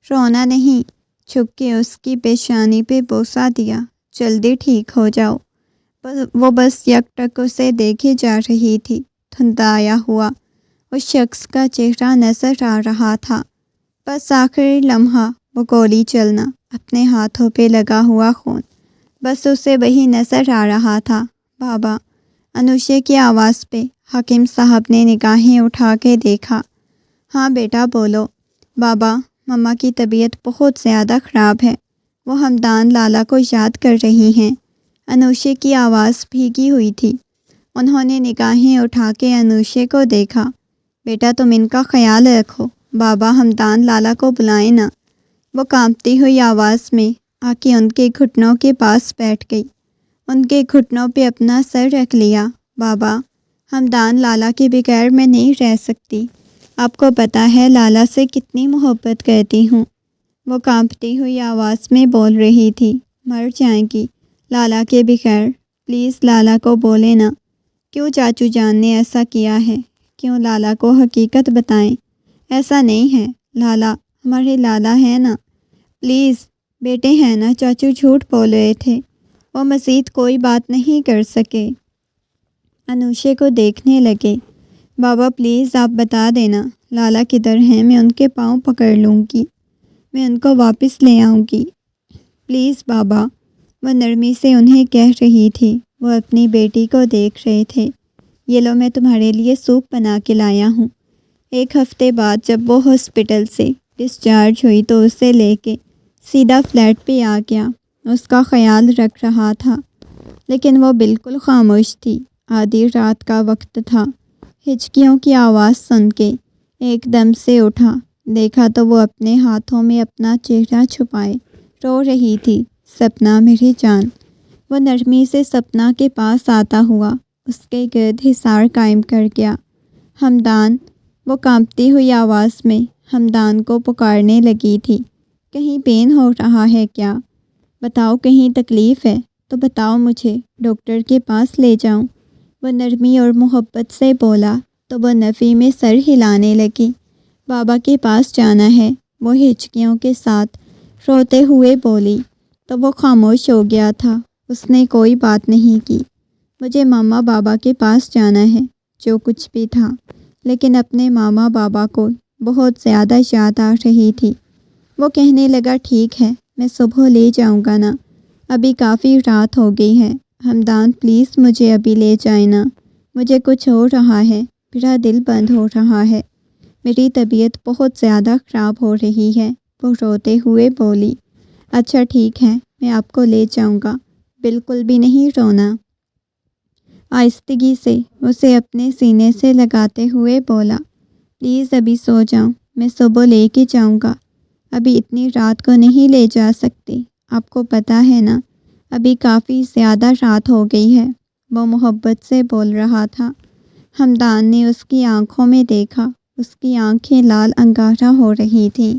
رونا نہیں، چھپ کے اس کی پیشانی پہ بوسہ دیا۔ جلدی ٹھیک ہو جاؤ۔ وہ بس یک ٹک اسے دیکھے جا رہی تھی۔ دھندلایا ہوا اس شخص کا چہرہ نظر آ رہا تھا۔ بس آخری لمحہ وہ گولی چلنا، اپنے ہاتھوں پہ لگا ہوا خون، بس اسے وہی نظر آ رہا تھا۔ بابا، انوشے کی آواز پہ حکیم صاحب نے نگاہیں اٹھا کے دیکھا۔ ہاں بیٹا بولو۔ بابا، مما کی طبیعت بہت زیادہ خراب ہے۔ وہ ہمدان لالا کو یاد کر رہی ہیں۔ انوشے کی آواز بھیگی ہوئی تھی۔ انہوں نے نگاہیں اٹھا کے انوشے کو دیکھا۔ بیٹا تم ان کا خیال رکھو۔ بابا ہمدان لالا کو بلائیں نا۔ وہ کانپتی ہوئی آواز میں آ کے ان کے گھٹنوں کے پاس بیٹھ گئی۔ ان کے گھٹنوں پہ اپنا سر رکھ لیا۔ بابا، ہمدان لالا کے بغیر میں نہیں رہ سکتی۔ آپ کو پتہ ہے لالا سے کتنی محبت کرتی ہوں۔ وہ کانپتی ہوئی آواز میں بول رہی تھی۔ مر جائیں گی لالا کے بغیر۔ پلیز لالا کو بولے نا۔ کیوں چاچو جان نے ایسا کیا ہے؟ کیوں لالا کو حقیقت بتائیں۔ ایسا نہیں ہے، لالا ہمارے لالا ہیں نا۔ پلیز بیٹے ہیں نا، چاچو جھوٹ بول رہے تھے۔ وہ مزید کوئی بات نہیں کر سکے۔ انوشے کو دیکھنے لگے۔ بابا پلیز آپ بتا دینا لالا کدھر ہیں، میں ان کے پاؤں پکڑ لوں گی، میں ان کو واپس لے آؤں گی۔ پلیز بابا، وہ نرمی سے انہیں کہہ رہی تھی۔ وہ اپنی بیٹی کو دیکھ رہے تھے۔ یہ لو میں تمہارے لیے سوپ بنا کے لایا ہوں۔ ایک ہفتے بعد جب وہ ہاسپٹل سے ڈسچارج ہوئی تو اسے لے کے سیدھا فلیٹ پہ آ گیا۔ اس کا خیال رکھ رہا تھا، لیکن وہ بالکل خاموش تھی۔ آدھی رات کا وقت تھا۔ ہچکیوں کی آواز سن کے ایک دم سے اٹھا۔ دیکھا تو وہ اپنے ہاتھوں میں اپنا چہرہ چھپائے رو رہی تھی۔ سپنا میری جان۔ وہ نرمی سے سپنا کے پاس آتا ہوا اس کے گرد حصار قائم کر گیا۔ ہمدان، وہ کانپتی ہوئی آواز میں ہمدان کو پکارنے لگی تھی۔ کہیں پین ہو رہا ہے کیا؟ بتاؤ، کہیں تکلیف ہے تو بتاؤ مجھے، ڈاکٹر کے پاس لے جاؤں۔ وہ نرمی اور محبت سے بولا تو وہ نفی میں سر ہلانے لگی۔ بابا کے پاس جانا ہے، وہ ہچکیوں کے ساتھ روتے ہوئے بولی تو وہ خاموش ہو گیا تھا۔ اس نے کوئی بات نہیں کی۔ مجھے ماما بابا کے پاس جانا ہے، جو کچھ بھی تھا، لیکن اپنے ماما بابا کو بہت زیادہ یاد آ رہی تھی۔ وہ کہنے لگا ٹھیک ہے، میں صبح لے جاؤں گا نا، ابھی کافی رات ہو گئی ہے۔ ہمدان پلیز مجھے ابھی لے جائیں نا، مجھے کچھ ہو رہا ہے، میرا دل بند ہو رہا ہے، میری طبیعت بہت زیادہ خراب ہو رہی ہے۔ وہ روتے ہوئے بولی۔ اچھا ٹھیک ہے، میں آپ کو لے جاؤں گا، بالکل بھی نہیں رونا۔ آہستگی سے اسے اپنے سینے سے لگاتے ہوئے بولا۔ پلیز ابھی سو جاؤں، میں صبح لے کے جاؤں گا، ابھی اتنی رات کو نہیں لے جا سکتی، آپ کو پتہ ہے نا، ابھی کافی زیادہ رات ہو گئی ہے۔ وہ محبت سے بول رہا تھا۔ ہمدان نے اس کی آنکھوں میں دیکھا۔ اس کی آنکھیں لال انگارہ ہو رہی تھیں۔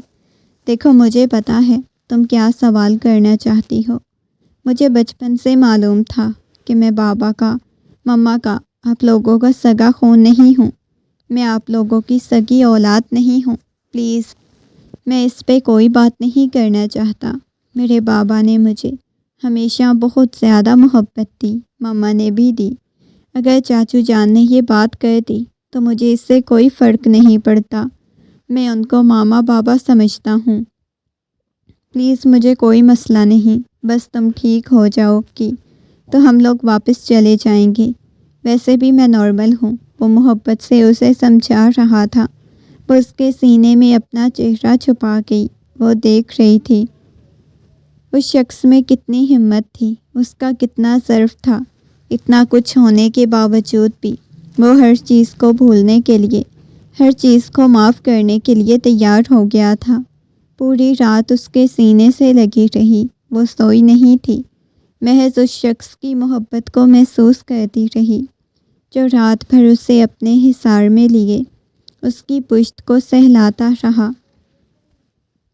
دیکھو مجھے پتہ ہے تم کیا سوال کرنا چاہتی ہو۔ مجھے بچپن سے معلوم تھا کہ میں بابا کا، مما کا، آپ لوگوں کا سگا خون نہیں ہوں، میں آپ لوگوں کی سگی اولاد نہیں ہوں۔ پلیز، میں اس پہ کوئی بات نہیں کرنا چاہتا۔ میرے بابا نے مجھے ہمیشہ بہت زیادہ محبت دی، مما نے بھی دی۔ اگر چاچو جان نے یہ بات کر دی تو مجھے اس سے کوئی فرق نہیں پڑتا، میں ان کو ماما بابا سمجھتا ہوں۔ پلیز مجھے کوئی مسئلہ نہیں، بس تم ٹھیک ہو جاؤ گی تو ہم لوگ واپس چلے جائیں گے، ویسے بھی میں نارمل ہوں۔ وہ محبت سے اسے سمجھا رہا تھا۔ وہ اس کے سینے میں اپنا چہرہ چھپا گئی۔ وہ دیکھ رہی تھی اس شخص میں کتنی ہمت تھی، اس کا کتنا ضعف تھا۔ اتنا کچھ ہونے کے باوجود بھی وہ ہر چیز کو بھولنے کے لیے، ہر چیز کو معاف کرنے کے لیے تیار ہو گیا تھا۔ پوری رات اس کے سینے سے لگی رہی، وہ سوئی نہیں تھی، محض اس شخص کی محبت کو محسوس کرتی رہی جو رات بھر اسے اپنے حصار میں لیے اس کی پشت کو سہلاتا رہا۔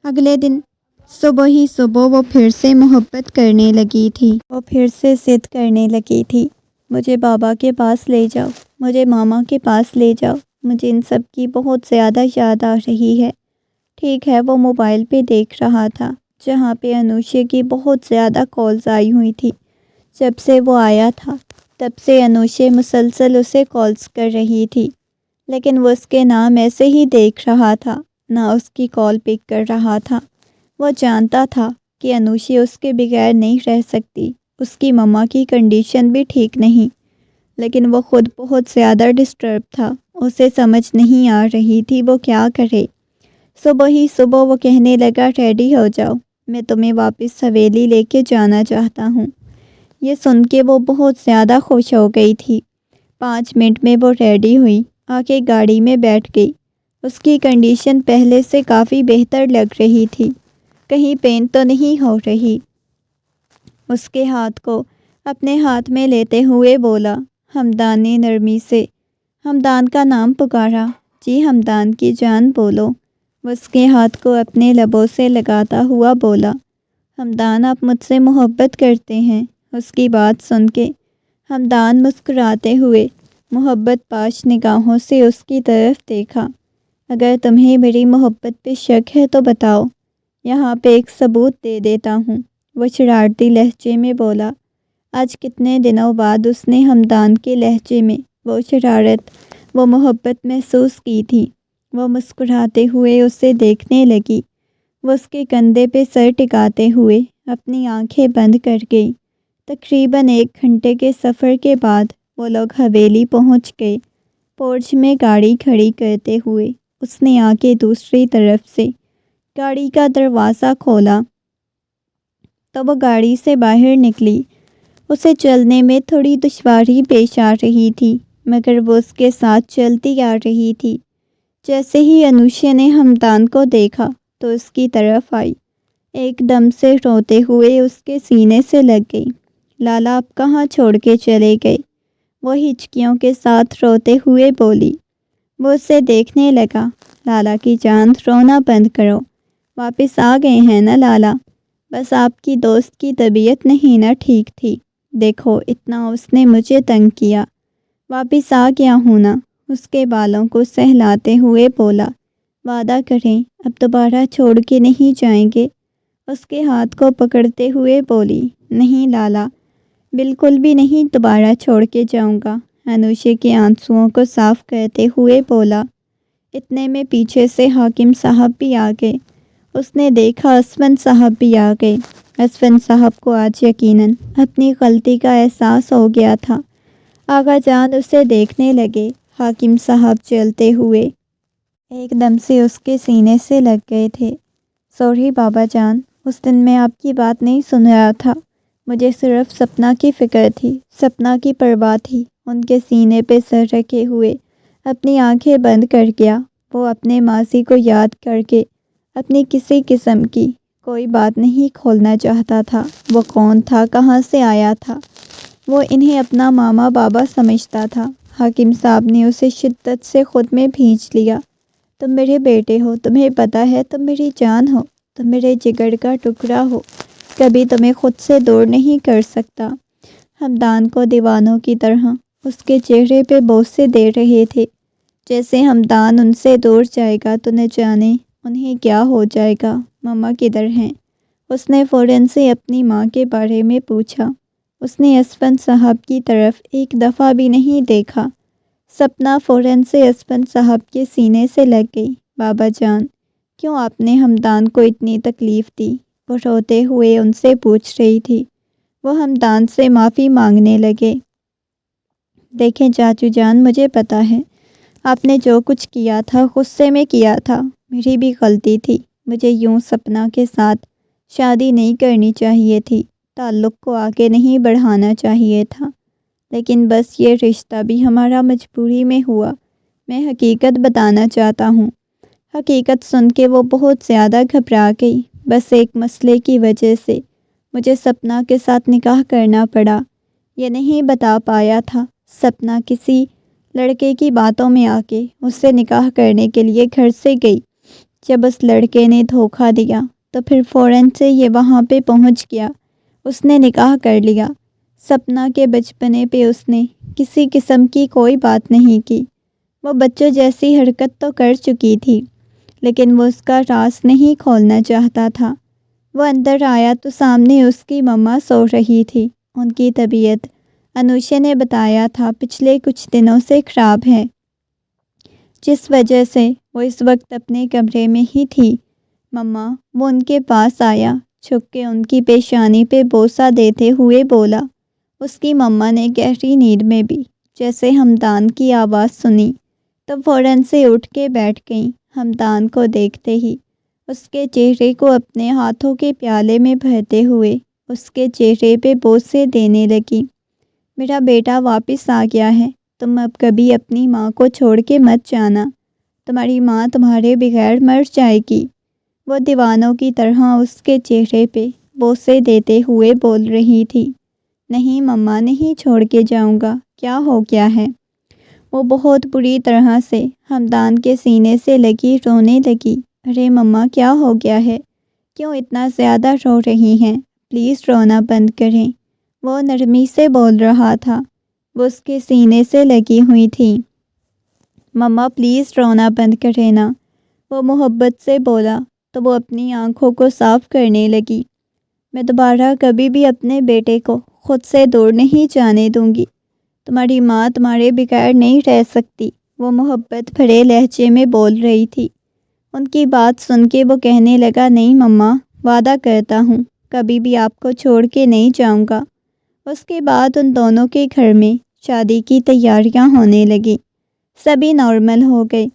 اگلے دن صبح ہی صبح وہ پھر سے محبت کرنے لگی تھی، وہ پھر سے ضد کرنے لگی تھی، مجھے بابا کے پاس لے جاؤ، مجھے ماما کے پاس لے جاؤ، مجھے ان سب کی بہت زیادہ یاد آ رہی ہے۔ ٹھیک ہے، وہ موبائل پہ دیکھ رہا تھا جہاں پہ انوشے کی بہت زیادہ کالز آئی ہوئی تھی۔ جب سے وہ آیا تھا تب سے انوشے مسلسل اسے کالز کر رہی تھی، لیکن وہ اس کے نام ایسے ہی دیکھ رہا تھا، نہ اس کی کال پک کر رہا تھا۔ وہ جانتا تھا کہ انوشی اس کے بغیر نہیں رہ سکتی، اس کی مما کی کنڈیشن بھی ٹھیک نہیں، لیکن وہ خود بہت زیادہ ڈسٹرب تھا، اسے سمجھ نہیں آ رہی تھی وہ کیا کرے۔ صبح ہی صبح وہ کہنے لگا، ریڈی ہو جاؤ، میں تمہیں واپس حویلی لے کے جانا چاہتا ہوں۔ یہ سن کے وہ بہت زیادہ خوش ہو گئی تھی۔ 5 منٹ میں وہ ریڈی ہوئی، آ کے گاڑی میں بیٹھ گئی۔ اس کی کنڈیشن پہلے سے کافی بہتر لگ رہی تھی، کہیں پین تو نہیں ہو رہی۔ اس کے ہاتھ کو اپنے ہاتھ میں لیتے ہوئے بولا۔ ہمدان نے نرمی سے ہمدان کا نام پکارا۔ جی ہمدان کی جان بولو۔ وہ اس کے ہاتھ کو اپنے لبوں سے لگاتا ہوا بولا، ہمدان آپ مجھ سے محبت کرتے ہیں؟ اس کی بات سن کے ہمدان مسکراتے ہوئے محبت پاش نگاہوں سے اس کی طرف دیکھا۔ اگر تمہیں میری محبت پہ شک ہے تو بتاؤ، یہاں پہ ایک ثبوت دے دیتا ہوں، وہ شرارتی لہجے میں بولا۔ آج کتنے دنوں بعد اس نے ہمدان کے لہجے میں وہ شرارت، وہ محبت محسوس کی تھی۔ وہ مسکراتے ہوئے اسے دیکھنے لگی۔ وہ اس کے کندھے پہ سر ٹکاتے ہوئے اپنی آنکھیں بند کر گئی۔ تقریباً 1 گھنٹے کے سفر کے بعد وہ لوگ حویلی پہنچ گئے۔ پورچ میں گاڑی کھڑی کرتے ہوئے اس نے آ کے دوسری طرف سے گاڑی کا دروازہ کھولا تو وہ گاڑی سے باہر نکلی۔ اسے چلنے میں تھوڑی دشواری پیش آ رہی تھی، مگر وہ اس کے ساتھ چلتی آ رہی تھی۔ جیسے ہی انوشے نے ہمدان کو دیکھا تو اس کی طرف آئی، ایک دم سے روتے ہوئے اس کے سینے سے لگ گئی۔ لالا آپ کہاں چھوڑ کے چلے گئے؟ وہ ہچکیوں کے ساتھ روتے ہوئے بولی۔ وہ اسے دیکھنے لگا، لالا کی جان رونا بند کرو، واپس آ گئے ہیں نا لالا؟ بس آپ کی دوست کی طبیعت نہیں نہ ٹھیک تھی، دیکھو اتنا اس نے مجھے تنگ کیا، واپس آ گیا ہوں نا؟ اس کے بالوں کو سہلاتے ہوئے بولا۔ وعدہ کریں اب دوبارہ چھوڑ کے نہیں جائیں گے؟ اس کے ہاتھ کو پکڑتے ہوئے بولی۔ نہیں لالا، بالکل بھی نہیں دوبارہ چھوڑ کے جاؤں گا، انوشے کے آنسوؤں کو صاف کرتے ہوئے بولا۔ اتنے میں پیچھے سے حاکم صاحب بھی آ گئے۔ اس نے دیکھا اسفند صاحب بھی آ گئے۔ اسفند صاحب کو آج یقیناً اپنی غلطی کا احساس ہو گیا تھا۔ آغا جان اسے دیکھنے لگے۔ حاکم صاحب چلتے ہوئے ایک دم سے اس کے سینے سے لگ گئے تھے۔ سوری بابا جان، اس دن میں آپ کی بات نہیں سن رہا تھا، مجھے صرف سپنا کی فکر تھی، سپنا کی پرواہ تھی۔ ان کے سینے پہ سر رکھے ہوئے اپنی آنکھیں بند کر گیا۔ وہ اپنے ماضی کو یاد کر کے اپنی کسی قسم کی کوئی بات نہیں کھولنا چاہتا تھا۔ وہ کون تھا، کہاں سے آیا تھا؟ وہ انہیں اپنا ماما بابا سمجھتا تھا۔ حاکم صاحب نے اسے شدت سے خود میں بھینچ لیا۔ تم میرے بیٹے ہو، تمہیں پتہ ہے تم میری جان ہو، تم میرے جگر کا ٹکڑا ہو، کبھی تمہیں خود سے دور نہیں کر سکتا۔ ہمدان کو دیوانوں کی طرح اس کے چہرے پہ بوسے دے رہے تھے، جیسے ہمدان ان سے دور جائے گا تو نہ جانے انہیں کیا ہو جائے گا۔ مما کدھر ہیں؟ اس نے فوراً سے اپنی ماں کے بارے میں پوچھا۔ اس نے اسفند صاحب کی طرف ایک دفعہ بھی نہیں دیکھا۔ سپنا فوراً سے اسفند صاحب کے سینے سے لگ گئی۔ بابا جان، کیوں آپ نے ہمدان کو اتنی تکلیف دی؟ وہ روتے ہوئے ان سے پوچھ رہی تھی۔ وہ ہمدان سے معافی مانگنے لگے۔ دیکھیں چاچو جان، مجھے پتہ ہے آپ نے جو کچھ کیا تھا غصے میں کیا تھا، میری بھی غلطی تھی۔ مجھے یوں سپنا کے ساتھ شادی نہیں کرنی چاہیے تھی، تعلق کو آگے نہیں بڑھانا چاہیے تھا، لیکن بس یہ رشتہ بھی ہمارا مجبوری میں ہوا۔ میں حقیقت بتانا چاہتا ہوں۔ حقیقت سن کے وہ بہت زیادہ گھبرا گئی۔ بس ایک مسئلے کی وجہ سے مجھے سپنا کے ساتھ نکاح کرنا پڑا۔ یہ نہیں بتا پایا تھا۔ سپنا کسی لڑکے کی باتوں میں آ کے اس سے نکاح کرنے کے لیے گھر سے گئی۔ جب اس لڑکے نے دھوکہ دیا تو پھر فوراً سے یہ وہاں پہ پہنچ گیا۔ اس نے نکاح کر لیا۔ سپنا کے بچپنے پہ اس نے کسی قسم کی کوئی بات نہیں کی۔ وہ بچوں جیسی حرکت تو کر چکی تھی، لیکن وہ اس کا راز نہیں کھولنا چاہتا تھا۔ وہ اندر آیا تو سامنے اس کی مما سو رہی تھی۔ ان کی طبیعت انوشے نے بتایا تھا پچھلے کچھ دنوں سے خراب ہے، جس وجہ سے وہ اس وقت اپنے کمرے میں ہی تھی۔ مما وہ ان کے پاس آیا، چھپ کے ان کی پیشانی پہ بوسہ دیتے ہوئے بولا۔ اس کی مما نے گہری نیند میں بھی جیسے ہمدان کی آواز سنی تو فوراً سے اٹھ کے بیٹھ گئیں۔ ہمدان کو دیکھتے ہی اس کے چہرے کو اپنے ہاتھوں کے پیالے میں بھرتے ہوئے اس کے چہرے پہ بوسے دینے لگی۔ میرا بیٹا واپس آ گیا ہے، تم اب کبھی اپنی ماں کو چھوڑ کے مت جانا، تمہاری ماں تمہارے بغیر مر جائے گی۔ وہ دیوانوں کی طرح اس کے چہرے پہ بوسے دیتے ہوئے بول رہی تھی۔ نہیں مما، نہیں چھوڑ کے جاؤں گا، کیا ہو گیا ہے؟ وہ بہت بری طرح سے ہمدان کے سینے سے لگی رونے لگی۔ ارے مما کیا ہو گیا ہے؟ کیوں اتنا زیادہ رو رہی ہیں؟ پلیز رونا بند کریں۔ وہ نرمی سے بول رہا تھا۔ وہ اس کے سینے سے لگی ہوئی تھی۔ مما پلیز رونا بند کریں نا، وہ محبت سے بولا تو وہ اپنی آنکھوں کو صاف کرنے لگی۔ میں دوبارہ کبھی بھی اپنے بیٹے کو خود سے دور نہیں جانے دوں گی۔ تمہاری ماں تمہارے بغیر نہیں رہ سکتی، وہ محبت بھرے لہجے میں بول رہی تھی۔ ان کی بات سن کے وہ کہنے لگا، نہیں مما، وعدہ کرتا ہوں کبھی بھی آپ کو چھوڑ کے نہیں جاؤں گا۔ اس کے بعد ان دونوں کے گھر میں شادی کی تیاریاں ہونے لگیں۔ سبھی نارمل ہو گئے۔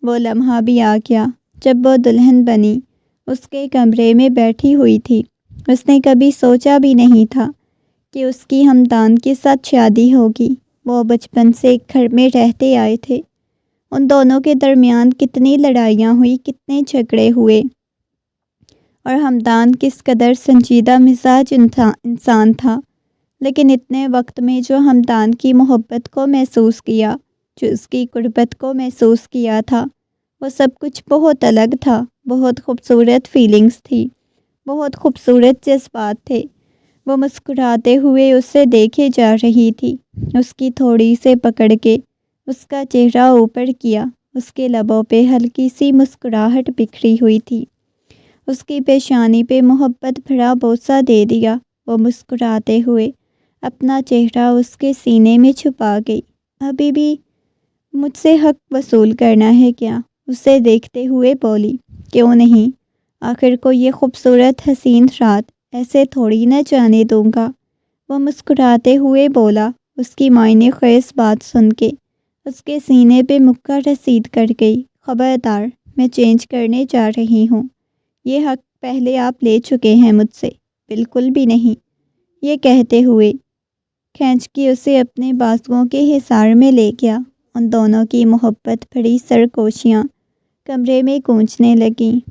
وہ لمحہ بھی آ گیا جب وہ دلہن بنی اس کے کمرے میں بیٹھی ہوئی تھی۔ اس نے کبھی سوچا بھی نہیں تھا کہ اس کی ہمدان کے ساتھ شادی ہوگی۔ وہ بچپن سے ایک گھر میں رہتے آئے تھے۔ ان دونوں کے درمیان کتنی لڑائیاں ہوئی، کتنے جھگڑے ہوئے، اور ہمدان کس قدر سنجیدہ مزاج انسان تھا، لیکن اتنے وقت میں جو ہمدان کی محبت کو محسوس کیا، جو اس کی قربت کو محسوس کیا تھا، وہ سب کچھ بہت الگ تھا۔ بہت خوبصورت فیلنگز تھی، بہت خوبصورت جذبات تھے۔ وہ مسکراتے ہوئے اسے دیکھے جا رہی تھی۔ اس کی تھوڑی سے پکڑ کے اس کا چہرہ اوپر کیا۔ اس کے لبوں پہ ہلکی سی مسکراہٹ بکھری ہوئی تھی۔ اس کی پیشانی پہ محبت بھرا بوسہ دے دیا۔ وہ مسکراتے ہوئے اپنا چہرہ اس کے سینے میں چھپا گئی۔ ابھی بھی مجھ سے حق وصول کرنا ہے کیا؟ اسے دیکھتے ہوئے بولی۔ کیوں نہیں، آخر کو یہ خوبصورت حسین رات ایسے تھوڑی نہ جانے دوں گا، وہ مسکراتے ہوئے بولا۔ اس کی معنی خیز بات سن کے اس کے سینے پہ مکہ رسید کر گئی۔ خبردار، میں چینج کرنے جا رہی ہوں، یہ حق پہلے آپ لے چکے ہیں مجھ سے، بالکل بھی نہیں۔ یہ کہتے ہوئے کھینچ کے اسے اپنے بازوؤں کے حصار میں لے گیا۔ ان دونوں کی محبت بھری سرگوشیاں کمرے میں گونجنے لگیں۔